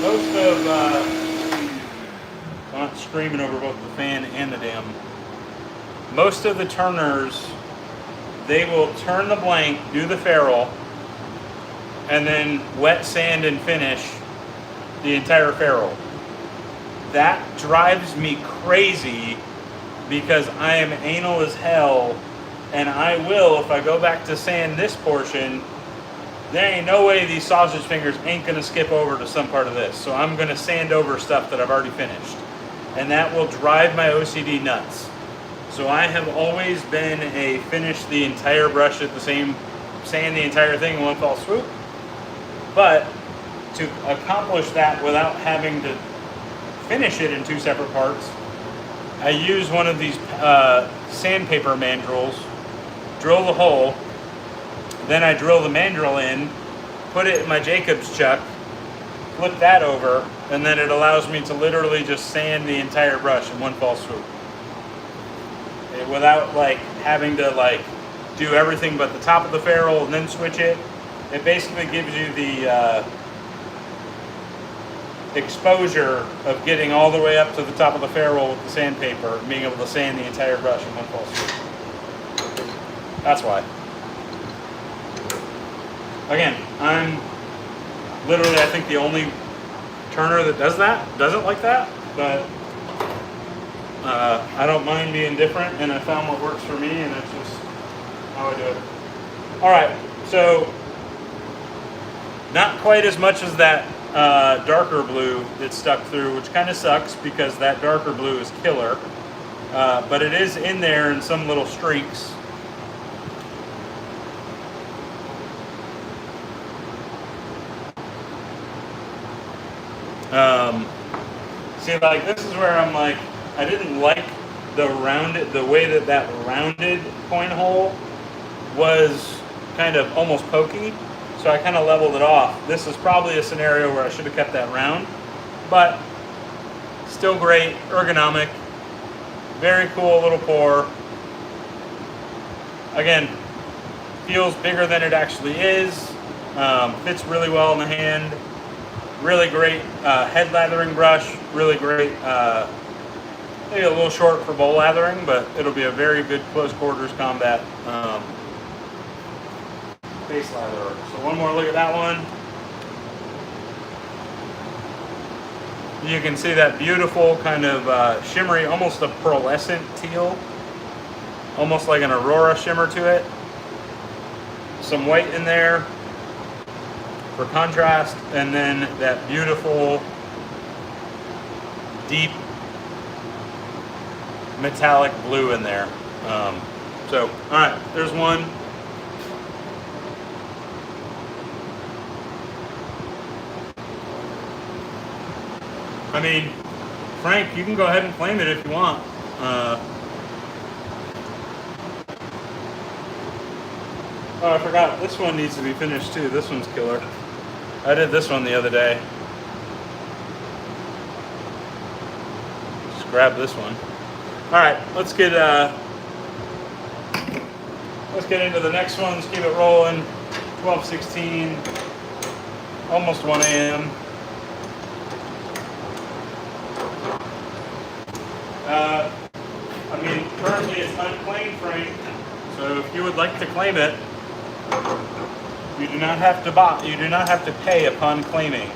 most of... I'm not screaming over both the fan and the dam. Most of the turners, they will turn the blank, do the ferrule, and then wet sand and finish the entire ferrule. That drives me crazy because I am anal as hell, and I will, if I go back to sand this portion, there ain't no way these sausage fingers ain't gonna skip over to some part of this. So I'm gonna sand over stuff that I've already finished. And that will drive my OCD nuts. So I have always been a finish the entire brush at the same, sand the entire thing in one fell swoop. But to accomplish that without having to finish it in two separate parts, I use one of these sandpaper mandrels, drill the hole, then I drill the mandrel in, put it in my Jacobs chuck, flip that over, and then it allows me to literally just sand the entire brush in one fell swoop. Without like having to like do everything but the top of the ferrule and then switch it. It basically gives you the exposure of getting all the way up to the top of the ferrule with the sandpaper and being able to sand the entire brush in one fell swoop. That's why. Again, I'm literally, I think, the only turner that does it like that, but I don't mind being different, and I found what works for me, and that's just how I do it. All right, so not quite as much as that darker blue that stuck through, which kind of sucks because that darker blue is killer, but it is in there in some little streaks. See, like, this is where I'm like, I didn't like the way that rounded point hole was kind of almost pokey, so I kind of leveled it off. This is probably a scenario where I should have kept that round, but still great, ergonomic, very cool little pour. Again, feels bigger than it actually is, fits really well in the hand. Really great head lathering brush, really great, maybe a little short for bowl lathering, but it'll be a very good close quarters combat face latherer. So one more look at that one. You can see that beautiful kind of shimmery, almost a pearlescent teal, almost like an aurora shimmer to it. Some white in there for contrast, and then that beautiful deep metallic blue in there. So, all right, there's one. I mean, Frank, you can go ahead and claim it if you want. Oh, I forgot. This one needs to be finished too. This one's killer. I did this one the other day. Just grab this one. All right, let's get into the next one. Let's keep it rolling. 12:16, almost 1 a.m. I mean, currently it's unclaimed, Frank. So if you would like to claim it, you do not have to buy. You do not have to pay upon claiming,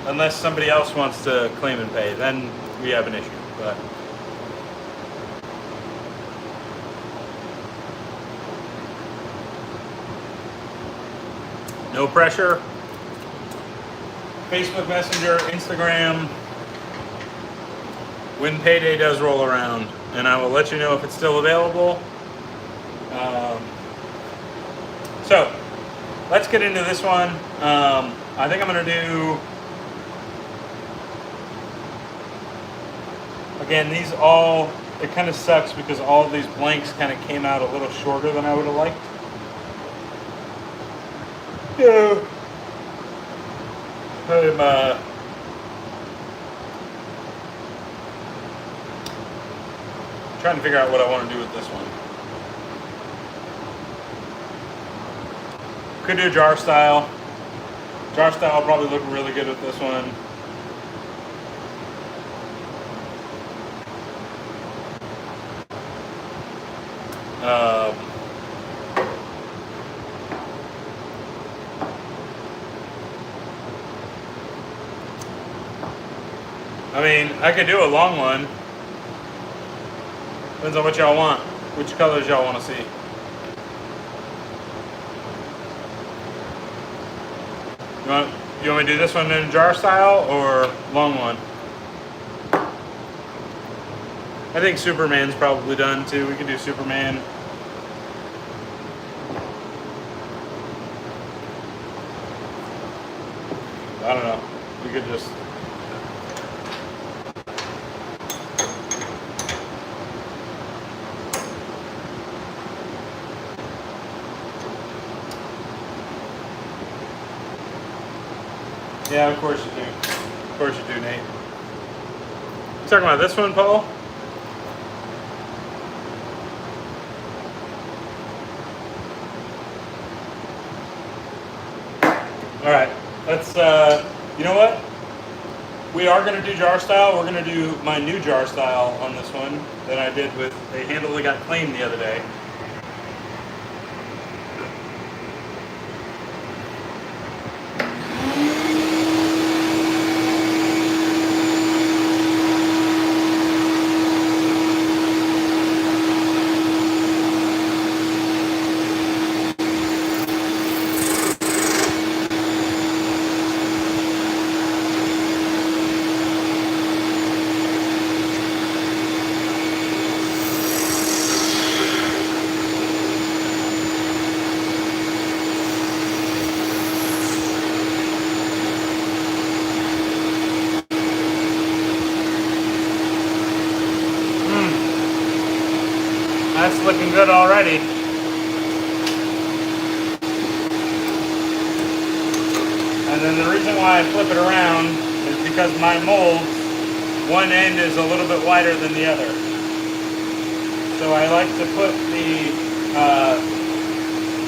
unless somebody else wants to claim and pay. Then we have an issue. But no pressure. Facebook Messenger, Instagram. When payday does roll around, and I will let you know if it's still available. So let's get into this one. I think I'm going to do, again, these all, it kind of sucks because all of these blanks kind of came out a little shorter than I would have liked. Yeah. I'm trying to figure out what I want to do with this one. Could do jar style. Jar style will probably look really good with this one. I mean, I could do a long one. Depends on what y'all want. Which colors y'all want to see. You want me to do this one in jar style or long one? I think Superman's probably done too. We can do Superman. I don't know. We could just... Yeah, of course you do. Of course you do, Nate. You talking about this one, Paul? All right, let's, you know what? We are going to do jar style. We're going to do my new jar style on this one that I did with a handle that got claimed the other day. That's looking good already. And then the reason why I flip it around is because my mold, one end is a little bit wider than the other. So I like to put the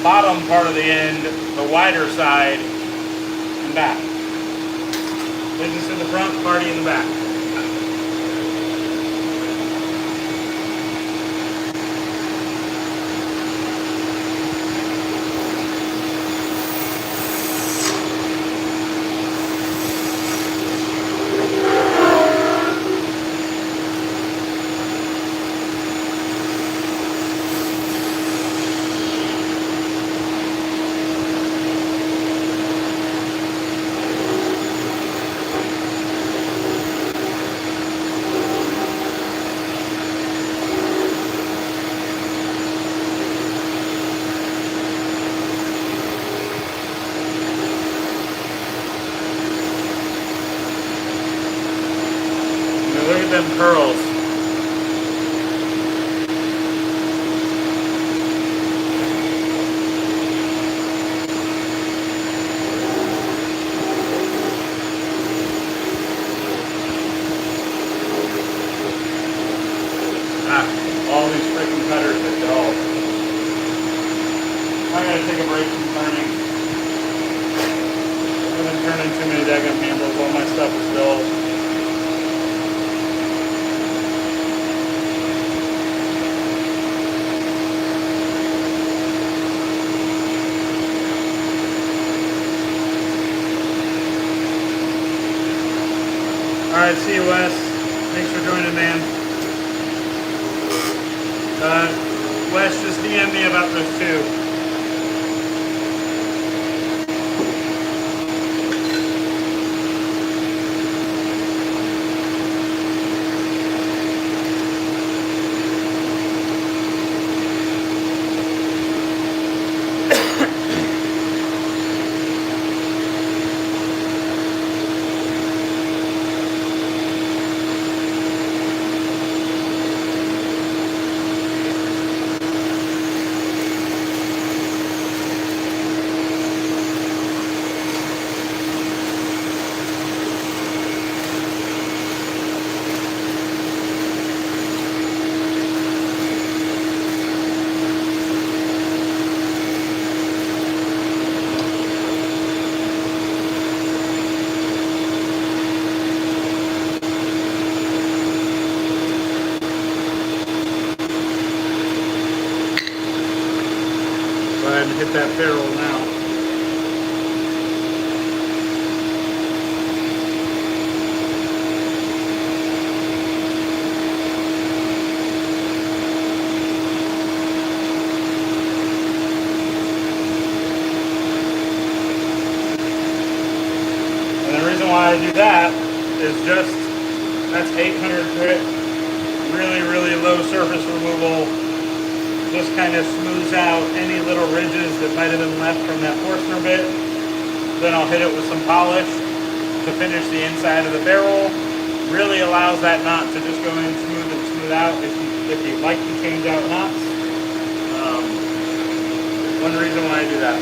bottom part of the end, the wider side, and back. Business in the front, party in the back. Look at them curls. All these freaking cutters are dull. I gotta take a break from turning. I've been turning too many daggum handles. All my stuff is dull. Alright, see you, Wes. Thanks for joining, man. Wes, just DM me about those two. Hit that barrel now. And the reason why I do that is just, that's 800 grit, really, really low surface removal. Just kind of smooths out any little ridges that might have been left from that Forstner bit. Then I'll hit it with some polish to finish the inside of the barrel. Really allows that knot to just go in smooth and smooth out if you like to change out knots. One reason why I do that.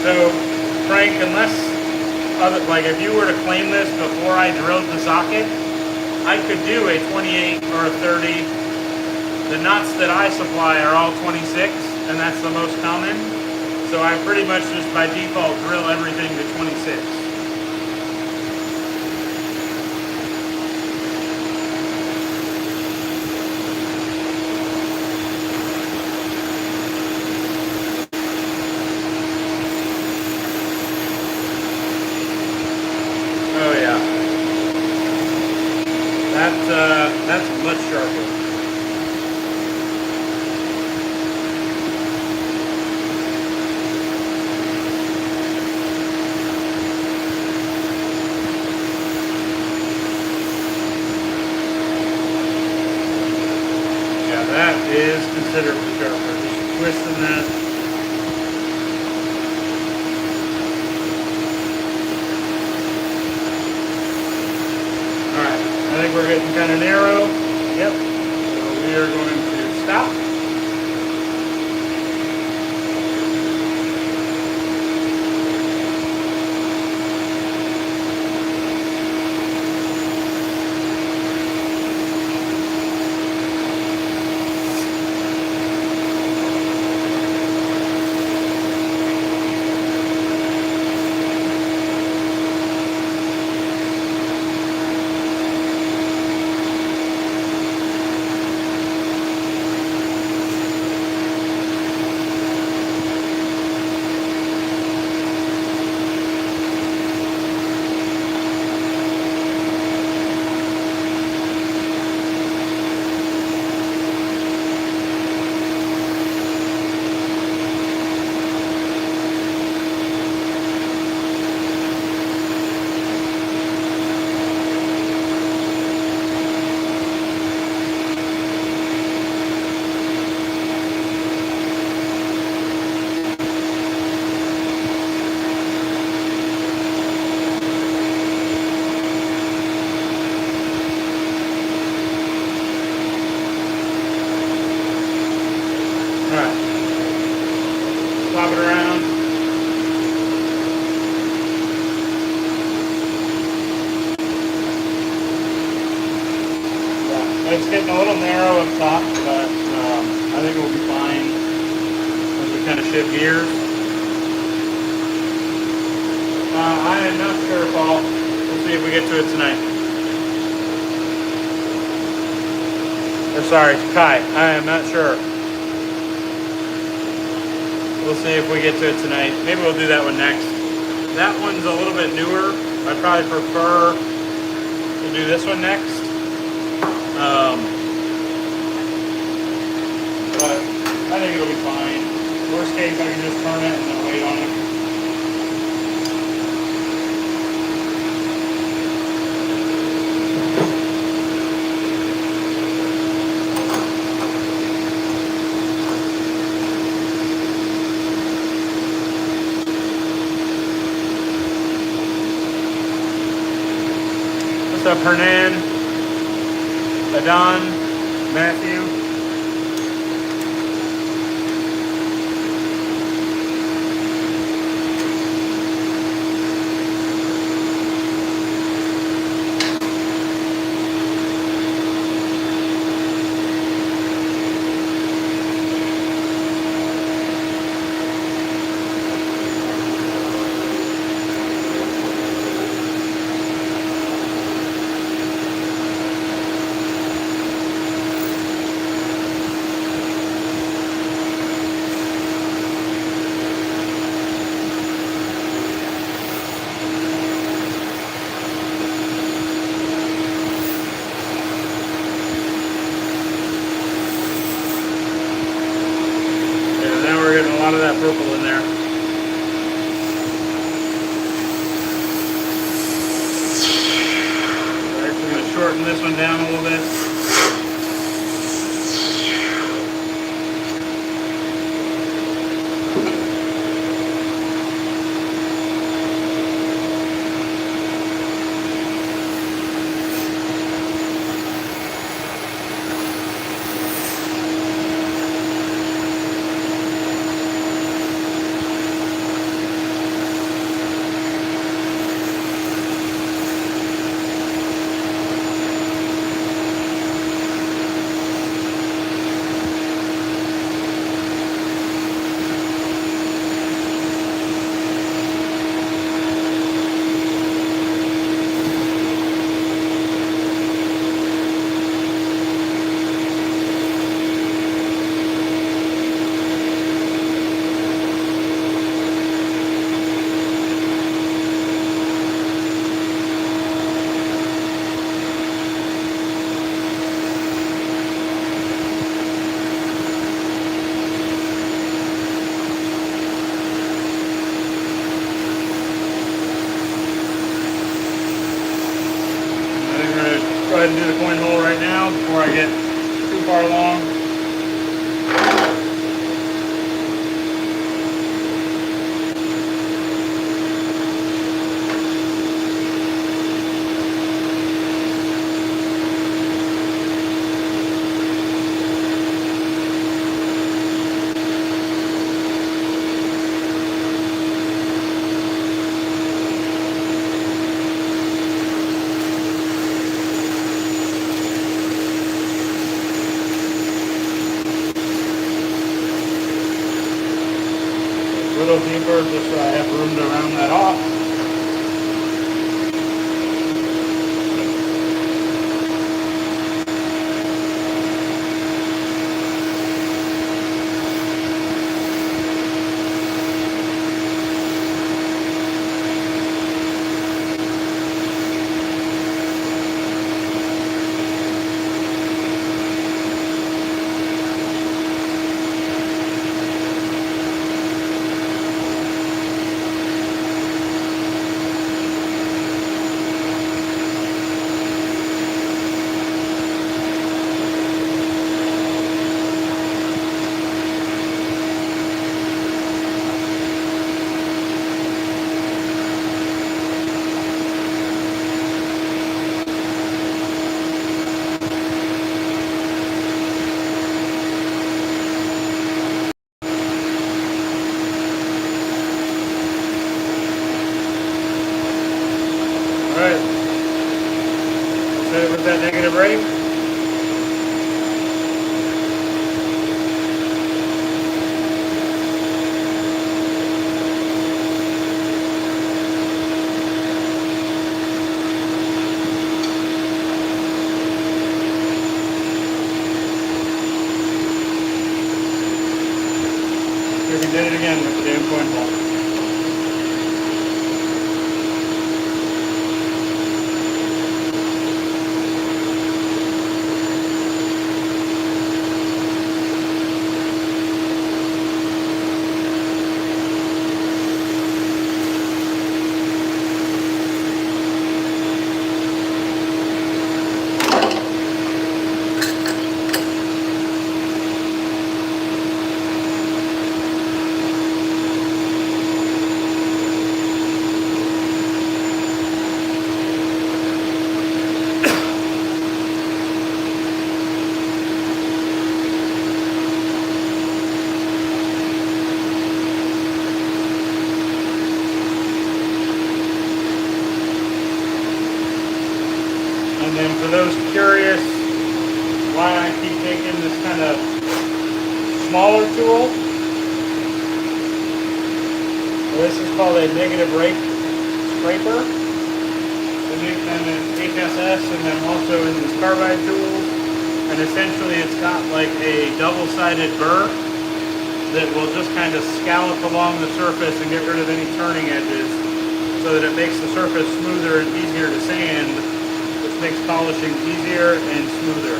So, Frank, unless, like if you were to claim this before I drilled the socket, I could do a 28 or a 30. The knots that I supply are all 26, and that's the most common. So I pretty much just by default drill everything to 26. That's much sharper. Yeah, that is considerably sharper. Just twisting that. I think we're getting kind of narrow. Yep. So we are going to stop. it's getting a little narrow up top, but I think we'll be fine as we kind of shift gears. I am not sure, Paul. We'll see if we get to it tonight. Or sorry, Kai. I am not sure. We'll see if we get to it tonight. Maybe we'll do that one next. That one's a little bit newer. I'd probably prefer to do this one next. But I think it'll be fine. Worst case, I can just turn it and then wait on it. What's up, Hernan? Adon? Matthew? A lot of that purple in there. We're actually going to shorten this one down a little bit. Go ahead and do the coin hole right now before I get too far along. A little deeper just so I have room to round that off. Alright, set it with that negative rating. those curious why I keep taking this kind of smaller tool, this is called a negative rake scraper. They make them in HSS and then also in these carbide tools. And essentially it's got like a double-sided burr that will just kind of scallop along the surface and get rid of any turning edges so that it makes the surface smoother and easier to sand, which makes polishing easier and smoother.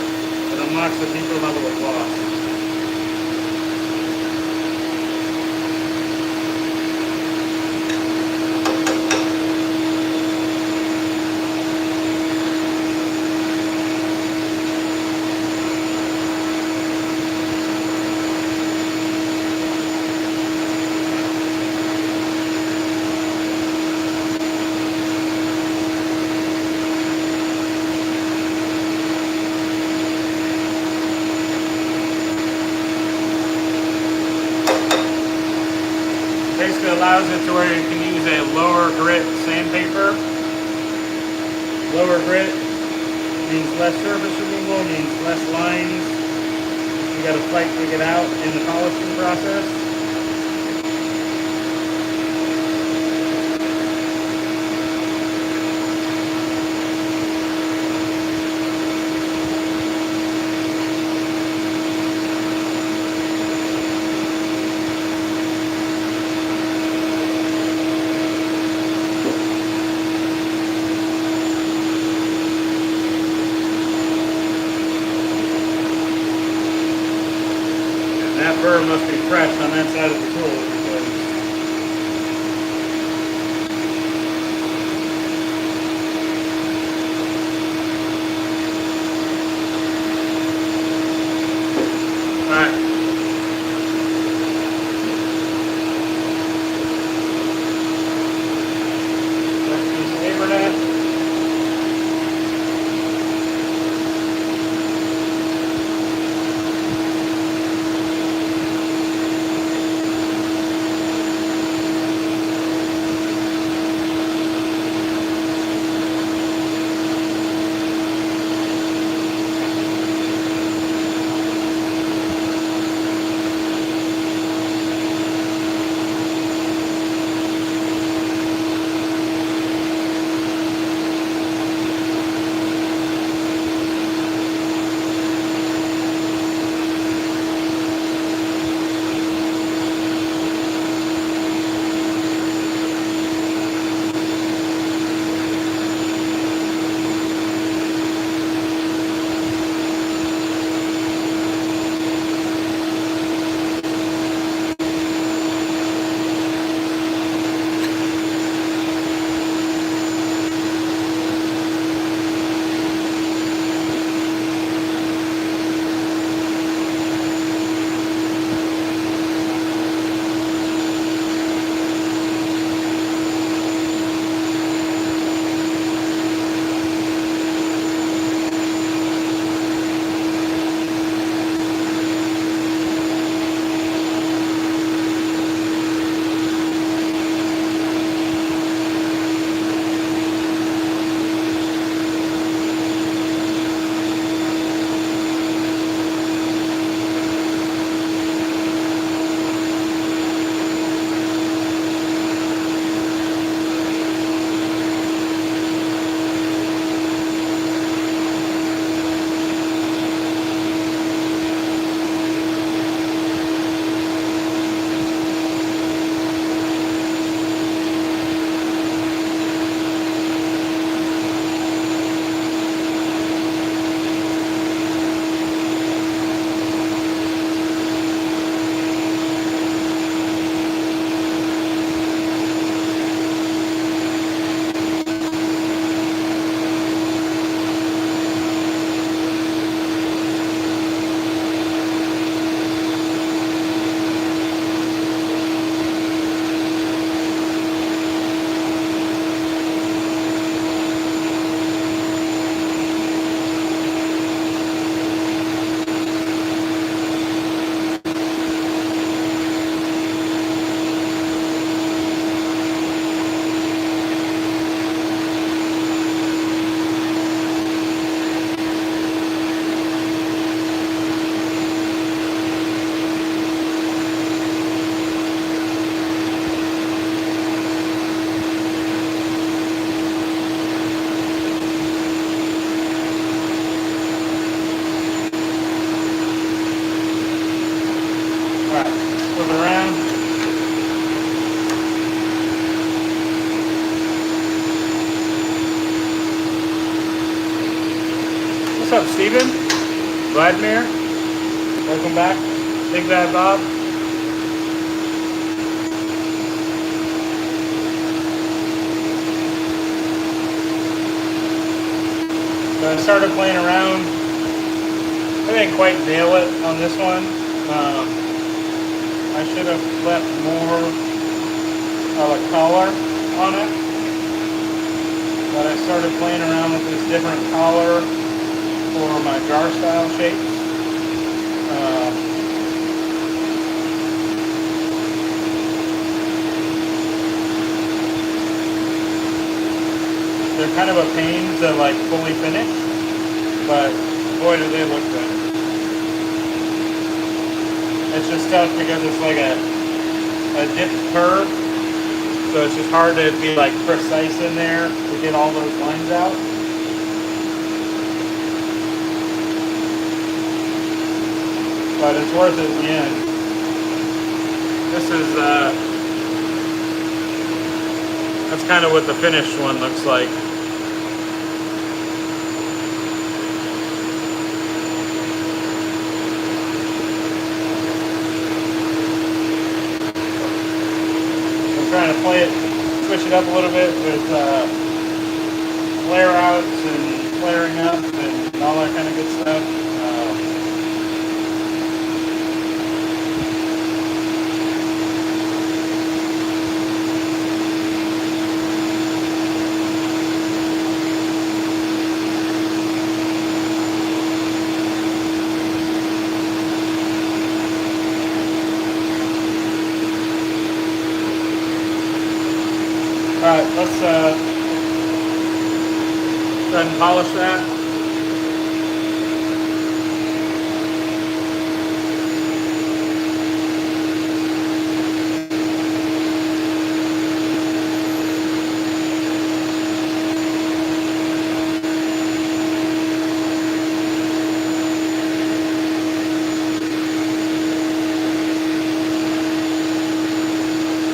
It unlocks a deeper level of gloss. Basically allows it to where you can use a lower grit sandpaper. Lower grit means less surface removal, means less lines. You got to fight to get out in the polishing process. That burr must be fresh on that side of the tool. Alright. Next piece of paper net. What's up, Steven? Vladimir? Welcome back. Big Bad Bob. So I started playing around. I didn't quite nail it on this one. I should have left more of a collar on it. But I started playing around with this different collar for my jar style shapes. They're kind of a pain to like fully finish, but boy do they look good. It's just tough because it's like a dipped curve, so it's just hard to be like precise in there to get all those lines out. But it's worth it in the end. This is that's kind of what the finished one looks like. Trying to play it, switch it up a little bit with flare outs and flaring up and all that kind of good stuff. Alright, let's go ahead and polish that.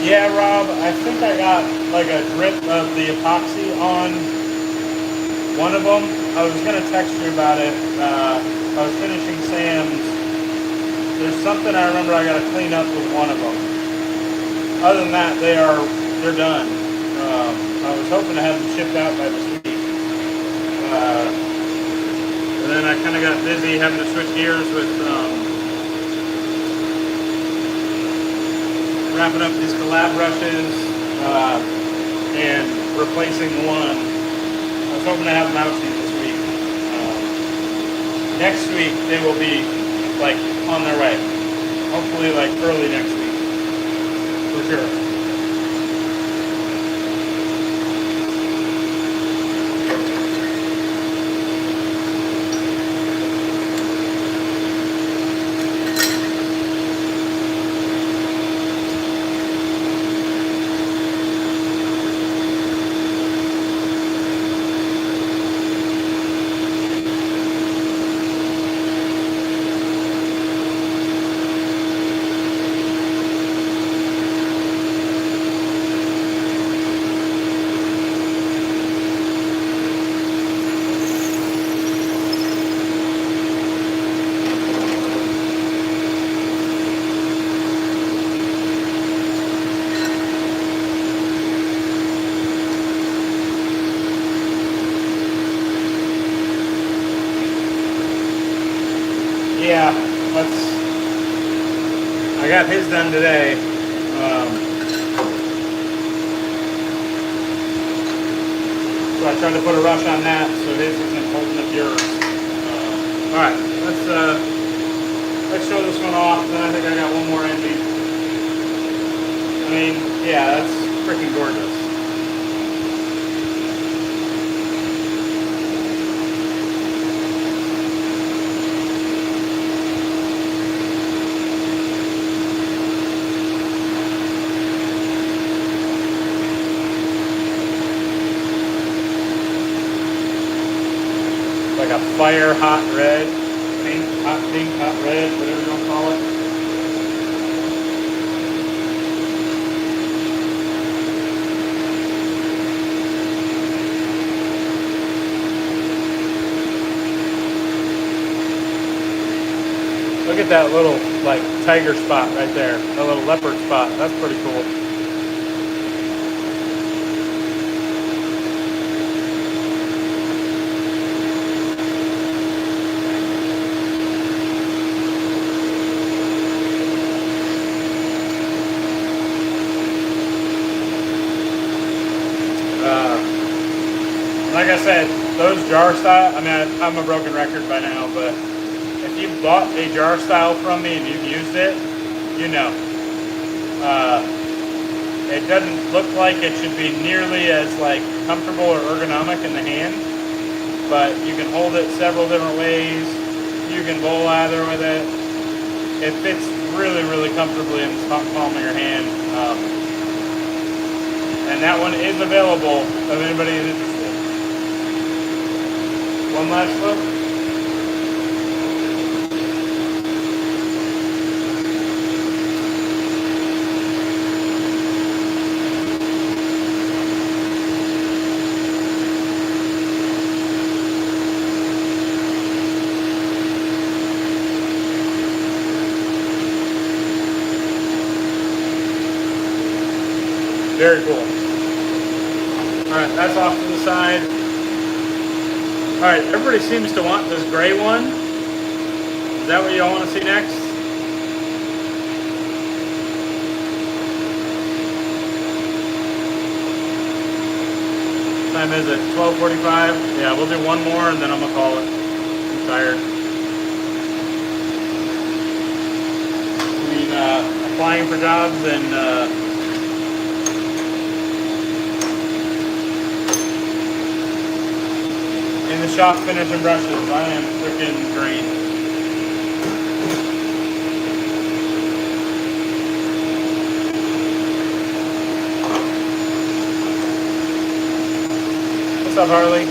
Yeah, Rob, I think I got like a drip of the epoxy on one of them. I was going to text you about it. I was finishing Sam's. There's something I remember I got to clean up with one of them. Other than that, they're done. I was hoping to have them shipped out by this week. And then I kind of got busy having to switch gears with wrapping up these collab brushes and replacing one. I was hoping to have them out to you this week. Next week they will be like on their way. Hopefully like early next week, for sure. Yeah, I got his done today. So I tried to put a rush on that so his isn't holding up yours. Alright, let's show this one off, then I think I got one more ending. I mean, yeah, that's freaking gorgeous. Like a fire hot red, hot pink, hot red, whatever you want to call it. Look at that little like tiger spot right there, that little leopard spot. That's pretty cool. Like I said, those jar style, I mean, I'm a broken record by now, but if you bought a jar style from me and you've used it, you know. It doesn't look like it should be nearly as like comfortable or ergonomic in the hand, but you can hold it several different ways. You can bowl lather with it. It fits really, really comfortably in the palm of your hand. And that one is available if anybody is interested. One last flip. Very cool. Alright, that's off to the side. Alright, everybody seems to want this gray one. Is that what y'all want to see next? Time is it? 12:45? Yeah, we'll do one more and then I'm going to call it. I'm tired. I mean, applying for jobs and in the shop finishing brushes, I am freaking drained. What's up, Harley?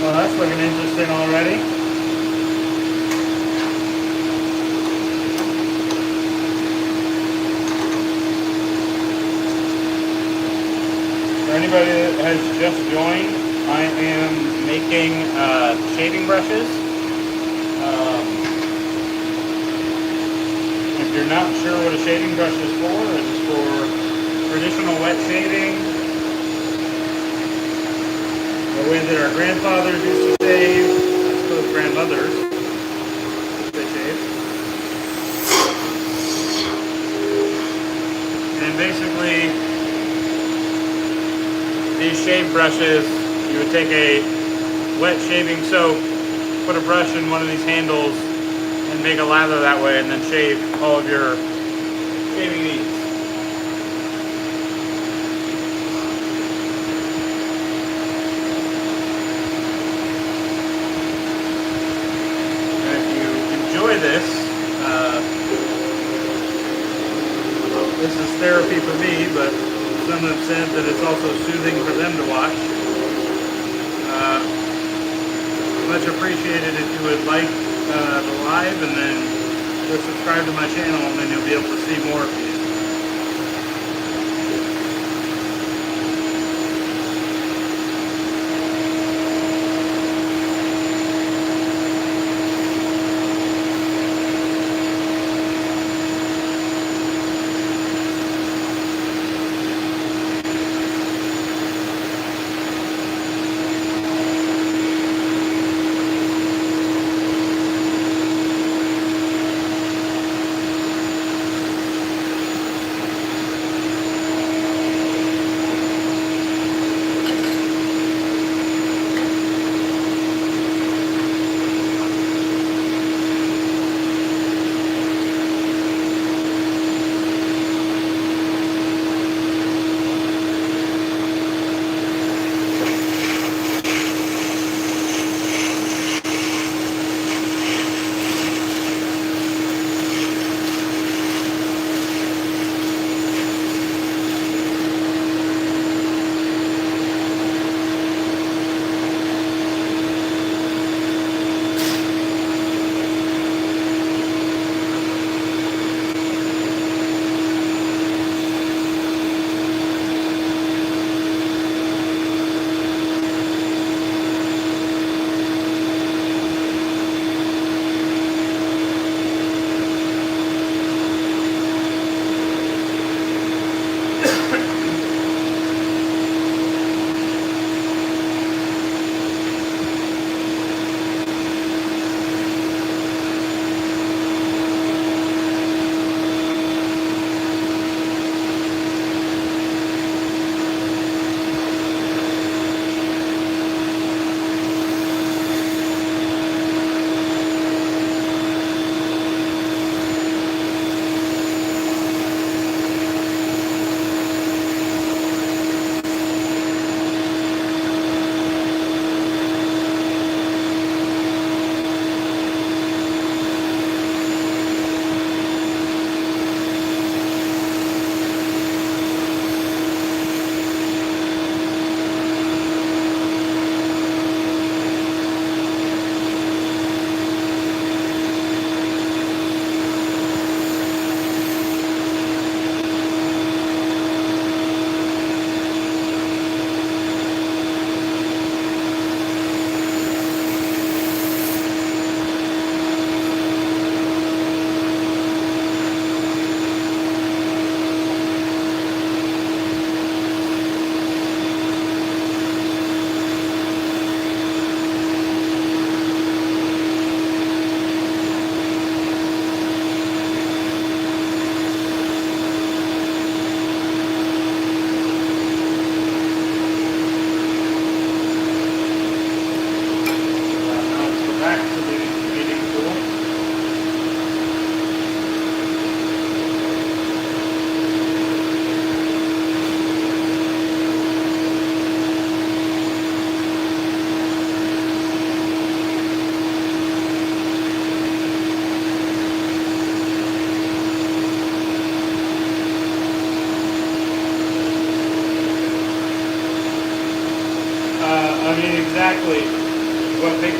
Well, that's looking interesting already. For anybody that has just joined, I am making shaving brushes. If you're not sure what a shaving brush is for, it's for traditional wet shaving. The way that our grandfathers used to shave, I suppose grandmothers, they shave. And basically, these shave brushes, you would take a wet shaving soap, put a brush in one of these handles, and make a lather that way, and then shave all of your shaving needs. This this is therapy for me, but some have said that it's also soothing for them to watch. Much appreciated if you would like the live and then go subscribe to my channel, and then you'll be able to see more of these.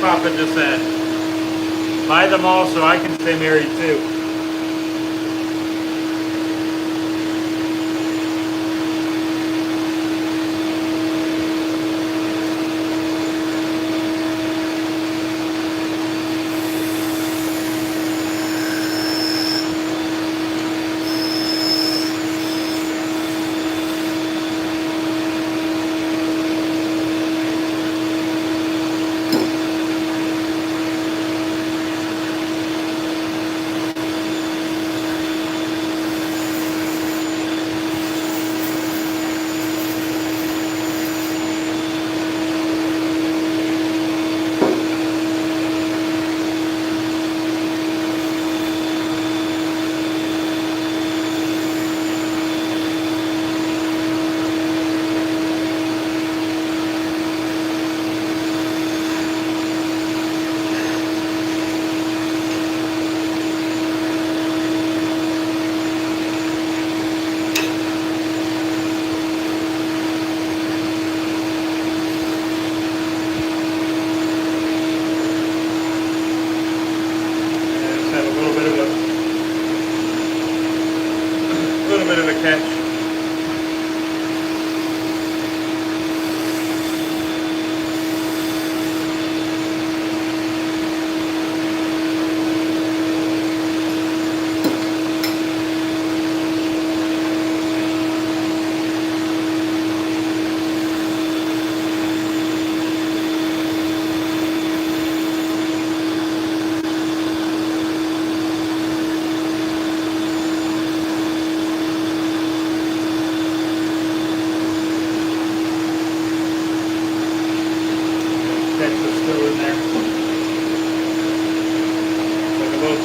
Papa just said. Buy them all so I can stay married too.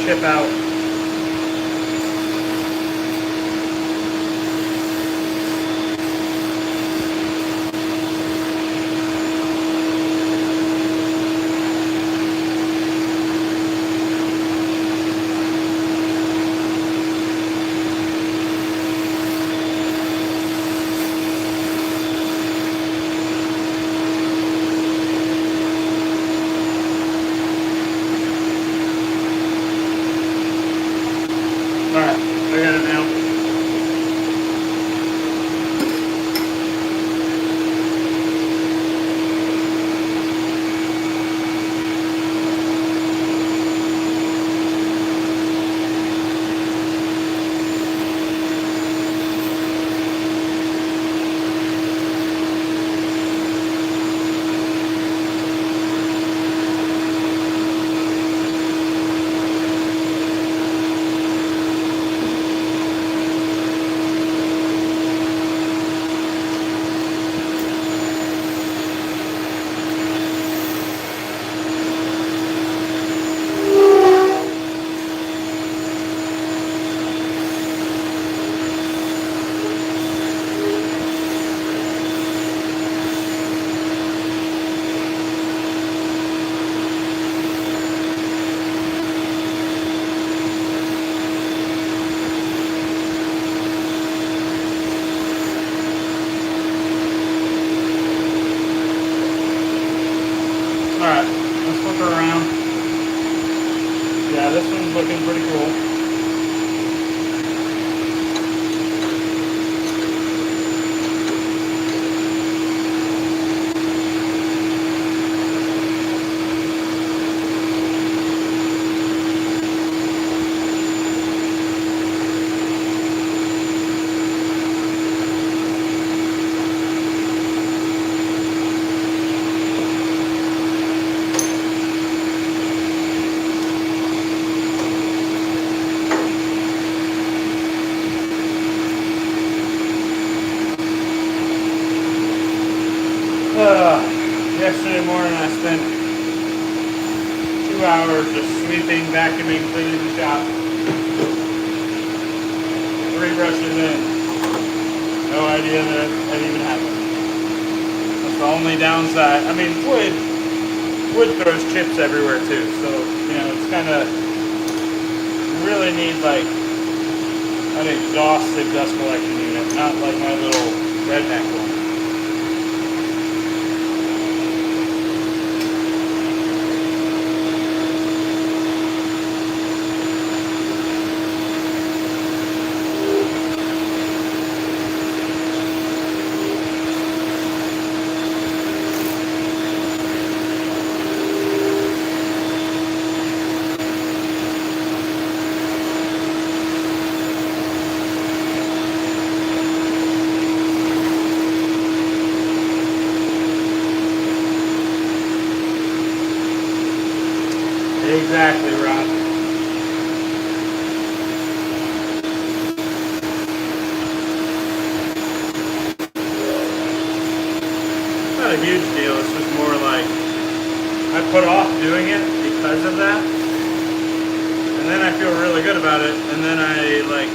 Chip out. Alright, I got it now. Alright, let's flip her around. Yeah, this one's looking pretty cool. Yesterday morning I spent 2 hours just sweeping, vacuuming, cleaning the shop. 3 brushes in. No idea that even happened. That's the only downside. I mean, wood throws chips everywhere too, so, you know, it's kind of, you really need like an exhaustive dust collection unit, not like my little redneck one. Exactly, Rob. It's not a huge deal. It's just more like I put off doing it because of that, and then I feel really good about it, and then I like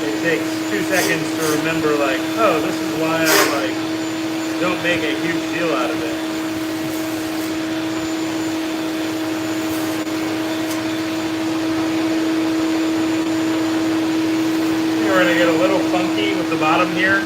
it takes 2 seconds to remember like, oh, this is why I like don't make a huge deal out of it. We're going to get a little funky with the bottom here.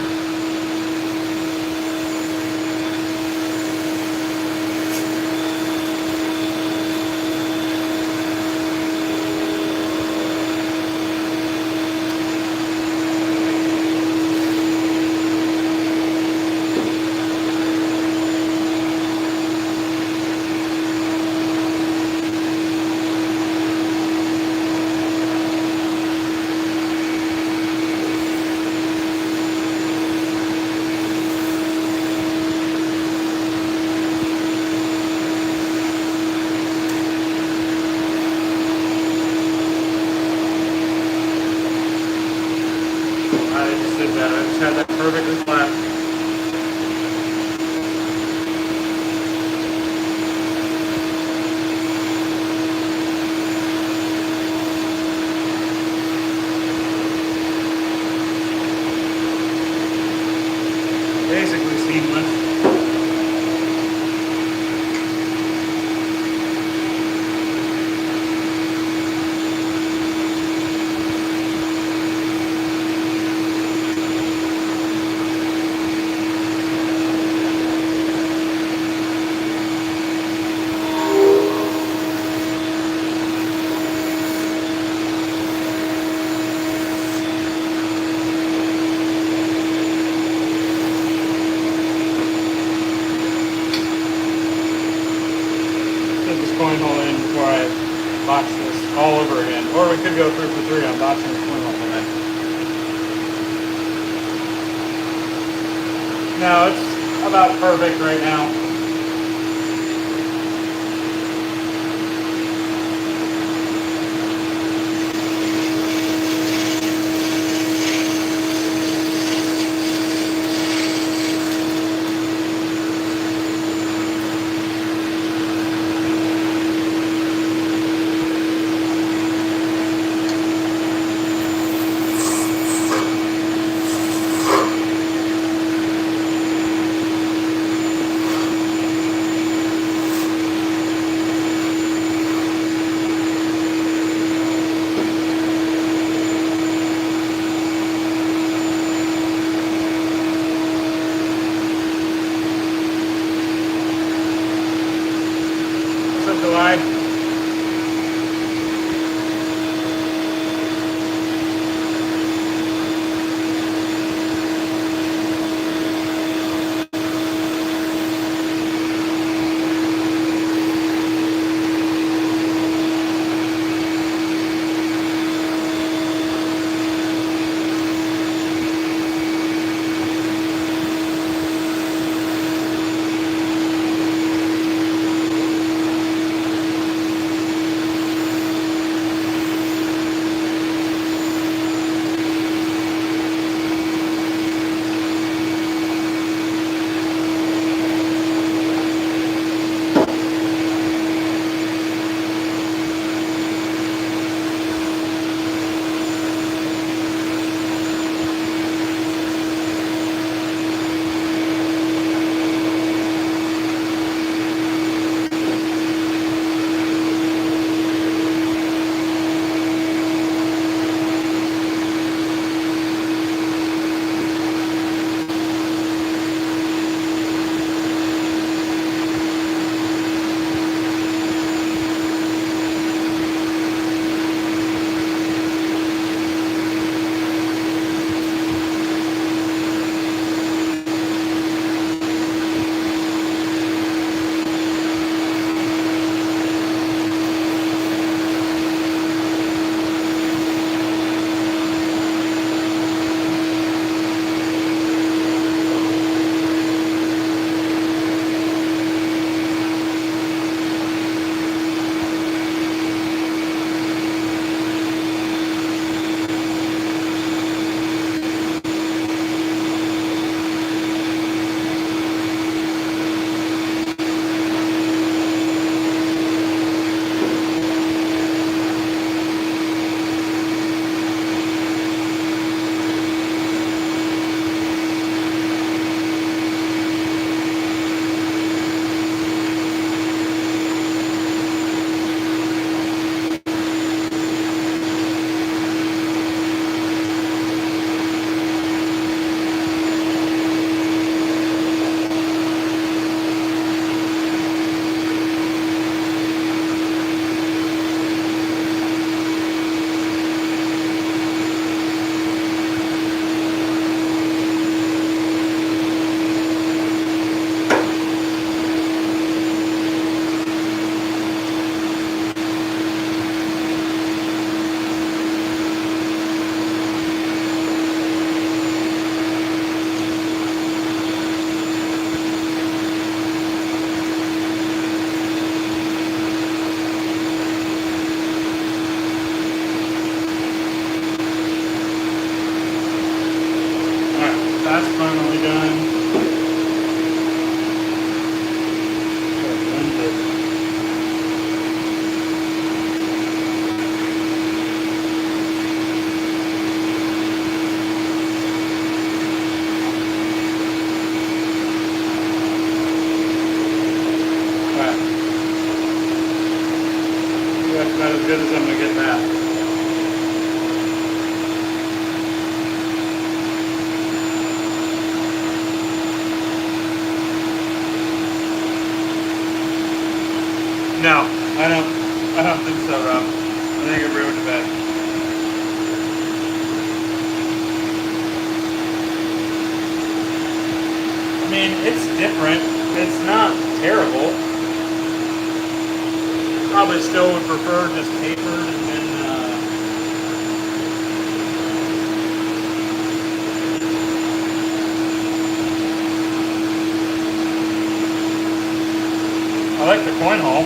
I just did that. I just had that perfectly flat. Basically seamless. Coin hole in before I botch this all over again. Or we could go 3 for 3 on botching the coin hole in. No, it's about perfect right now. July. as good as I'm gonna get that. No, I don't think so, Rob. I think it ruined the bed. I mean, it's different. It's not terrible. Probably still would prefer just tapered and then I like the coin hole.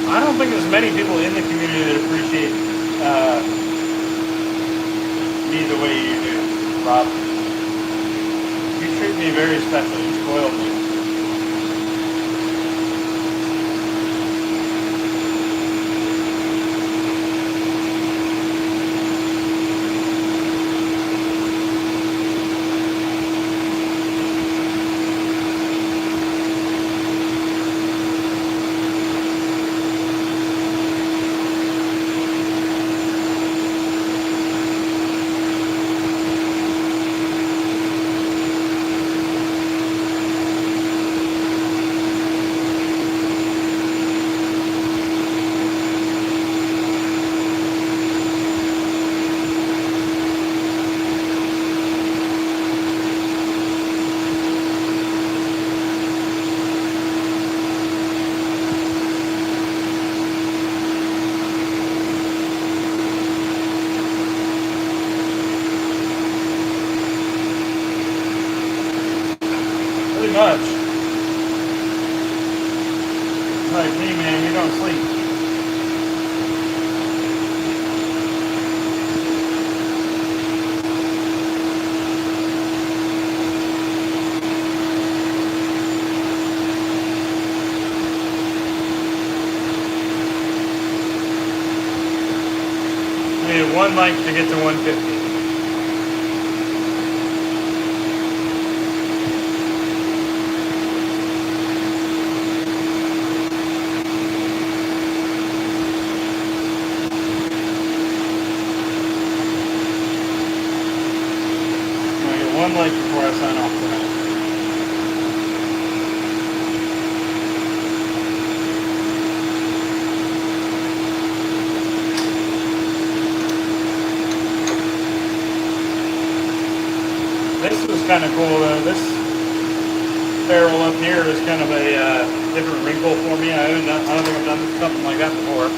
I don't think there's many people in the community that appreciate me the way you do, Rob. You treat me very special. You spoil me. Much. Like me, man, you don't sleep. I need one like to get to 150. One like before I sign off tonight. This was kind of cool. This barrel up here is kind of a different wrinkle for me. I don't think I've done something like that before.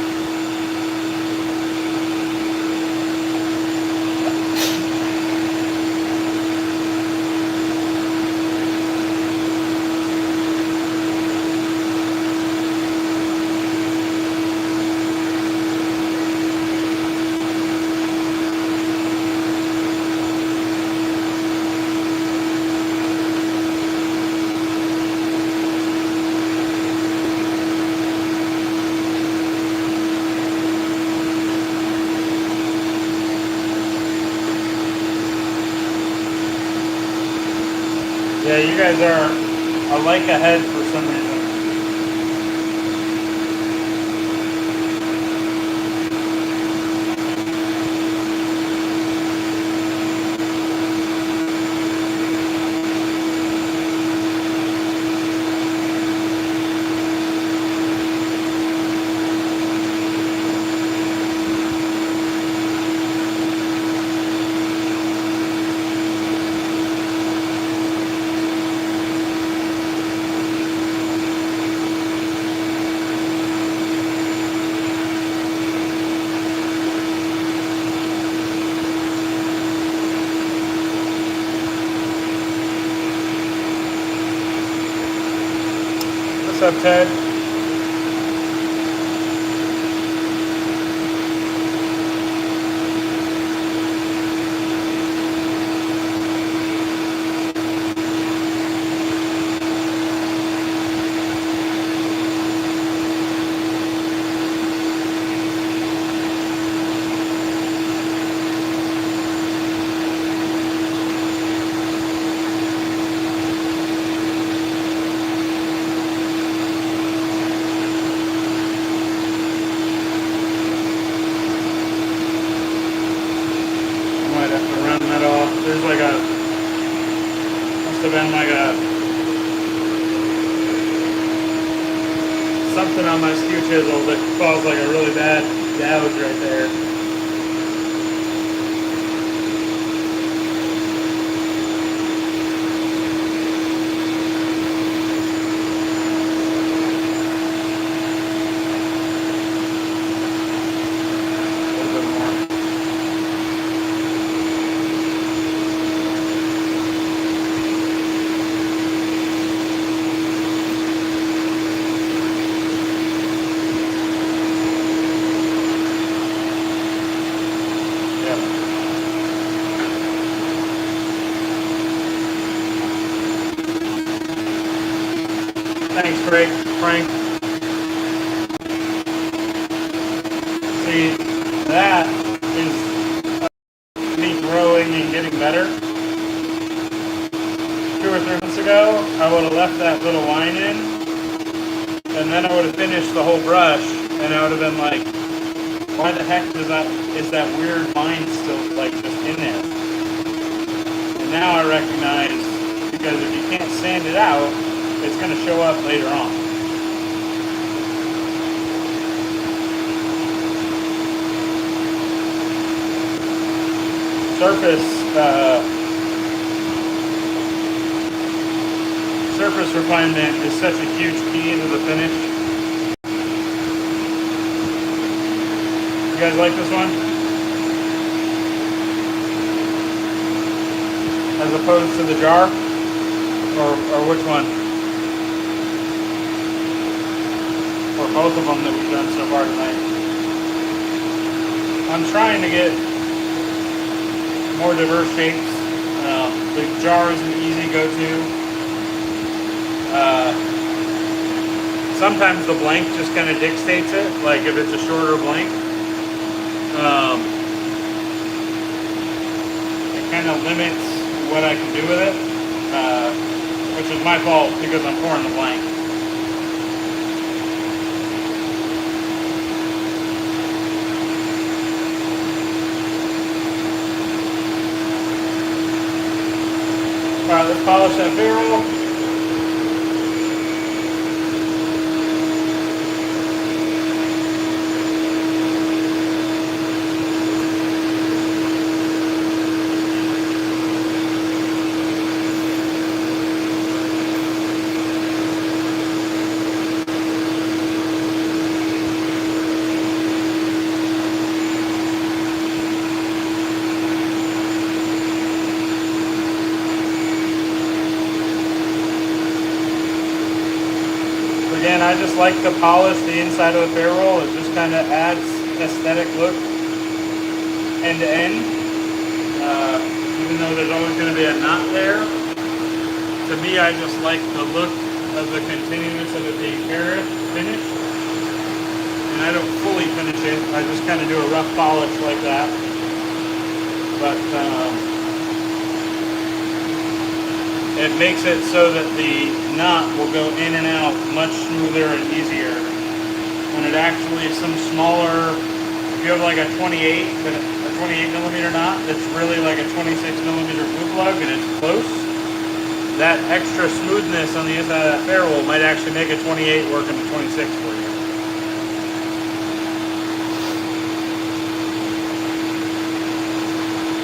Yeah, you guys are a like ahead for some reason. What's up, Ted? must have been like something on my skew chisel that caused like a really bad gouge right there. Thanks, Frank. See, that is me growing and getting better. 2 or 3 months ago, I would have left that little line in, and then I would have finished the whole brush, and I would have been like, why the heck is that weird line still like just in there? And now I recognize, because if you can't sand it out, it's going to show up later on. Surface refinement is such a huge key to the finish. You guys like this one? As opposed to the jar? Or which one? Or both of them that we've done so far tonight? I'm trying to get more diverse shapes. The jar is an easy go-to. Sometimes the blank just kind of dictates it, like if it's a shorter blank. It kind of limits what I can do with it, which is my fault because I'm pouring the blank. Alright, let's polish that barrel. Again, I just like to polish the inside of the barrel. It just kind of adds aesthetic look end to end. Even though there's always going to be a knot there, to me I just like the look of the continuous of it being finished. And I don't fully finish it. I just kind of do a rough polish like that. But it makes it so that the knot will go in and out much smoother and easier. When it actually is some smaller, if you have like a 28 millimeter knot that's really like a 26 millimeter glue plug and it's close, that extra smoothness on the inside of that barrel might actually make a 28 work in a 26 for you.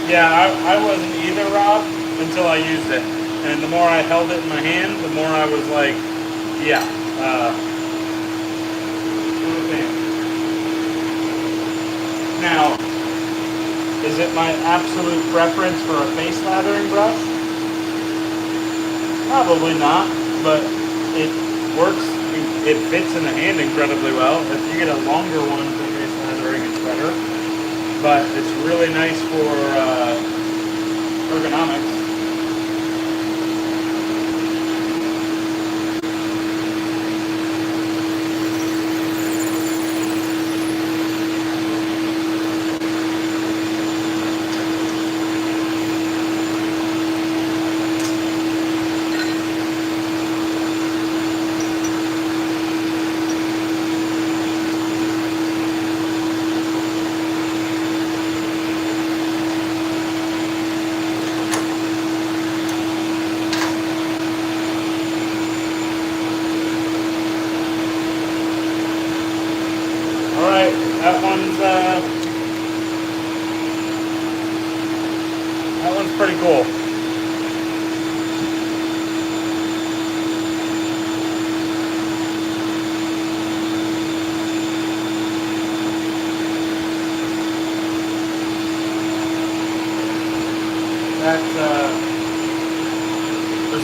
Yeah, I wasn't either, Rob, until I used it. And the more I held it in my hand, the more I was like, yeah. Now, is it my absolute preference for a face lathering brush? Probably not, but it works, it fits in the hand incredibly well. If you get a longer one for face lathering, it's better. But it's really nice for ergonomics.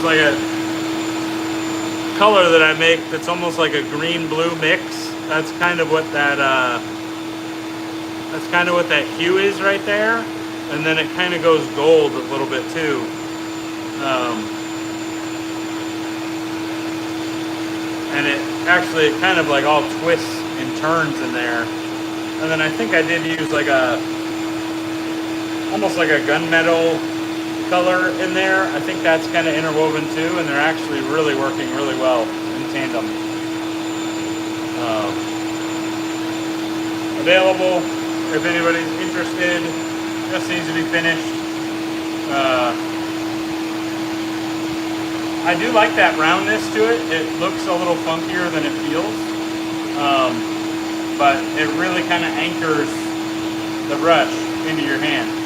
there's like a color that I make that's almost like a green-blue mix. That's kind of what that hue is right there, and then it kind of goes gold a little bit too. And it kind of like all twists and turns in there. And then I think I did use like almost like a gunmetal color in there. I think that's kind of interwoven too, and they're actually really working really well in tandem. Available if anybody's interested. Just needs to be finished. I do like that roundness to it. It looks a little funkier than it feels, but it really kind of anchors the brush into your hand.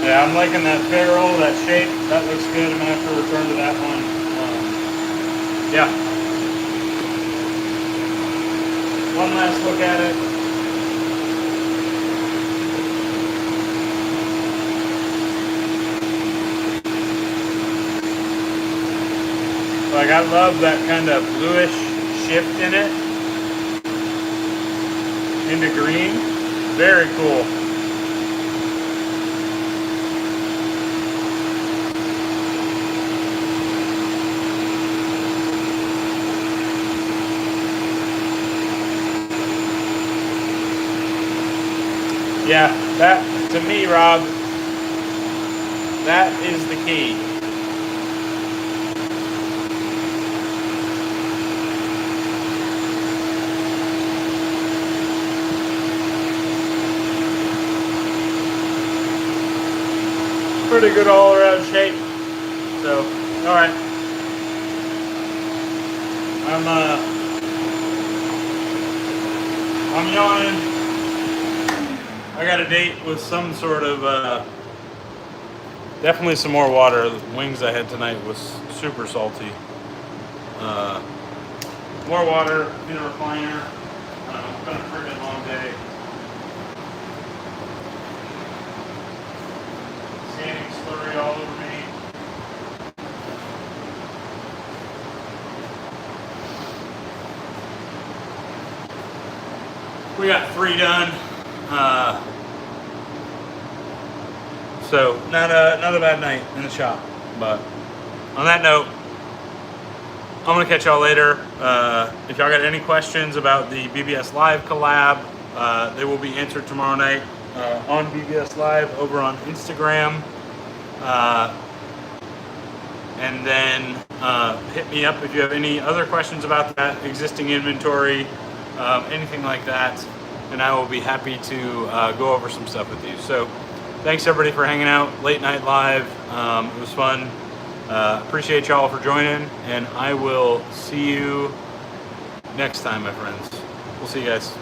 Yeah, I'm liking that ferrule, that shape. That looks good. I'm going to have to return to that one. Yeah. One last look at it. Like, I love that kind of bluish shift in it into green. Very cool. Yeah, that, to me, Rob, that is the key. Pretty good all-around shape. So, all right. I'm yawning. I got a date with some sort of, definitely some more water. The wings I had tonight was super salty. More water in a recliner. It's been a freaking long day. Standing slurry all over me. We got 3 done. So not a bad night in the shop. But on that note, I'm gonna catch y'all later. If y'all got any questions about the BBS Live collab, they will be answered tomorrow night on BBS Live over on Instagram. And then hit me up if you have any other questions about that existing inventory, anything like that, and I will be happy to go over some stuff with you. So thanks everybody for hanging out, late night live. It was fun. Appreciate y'all for joining, and I will see you next time, my friends. We'll see you guys.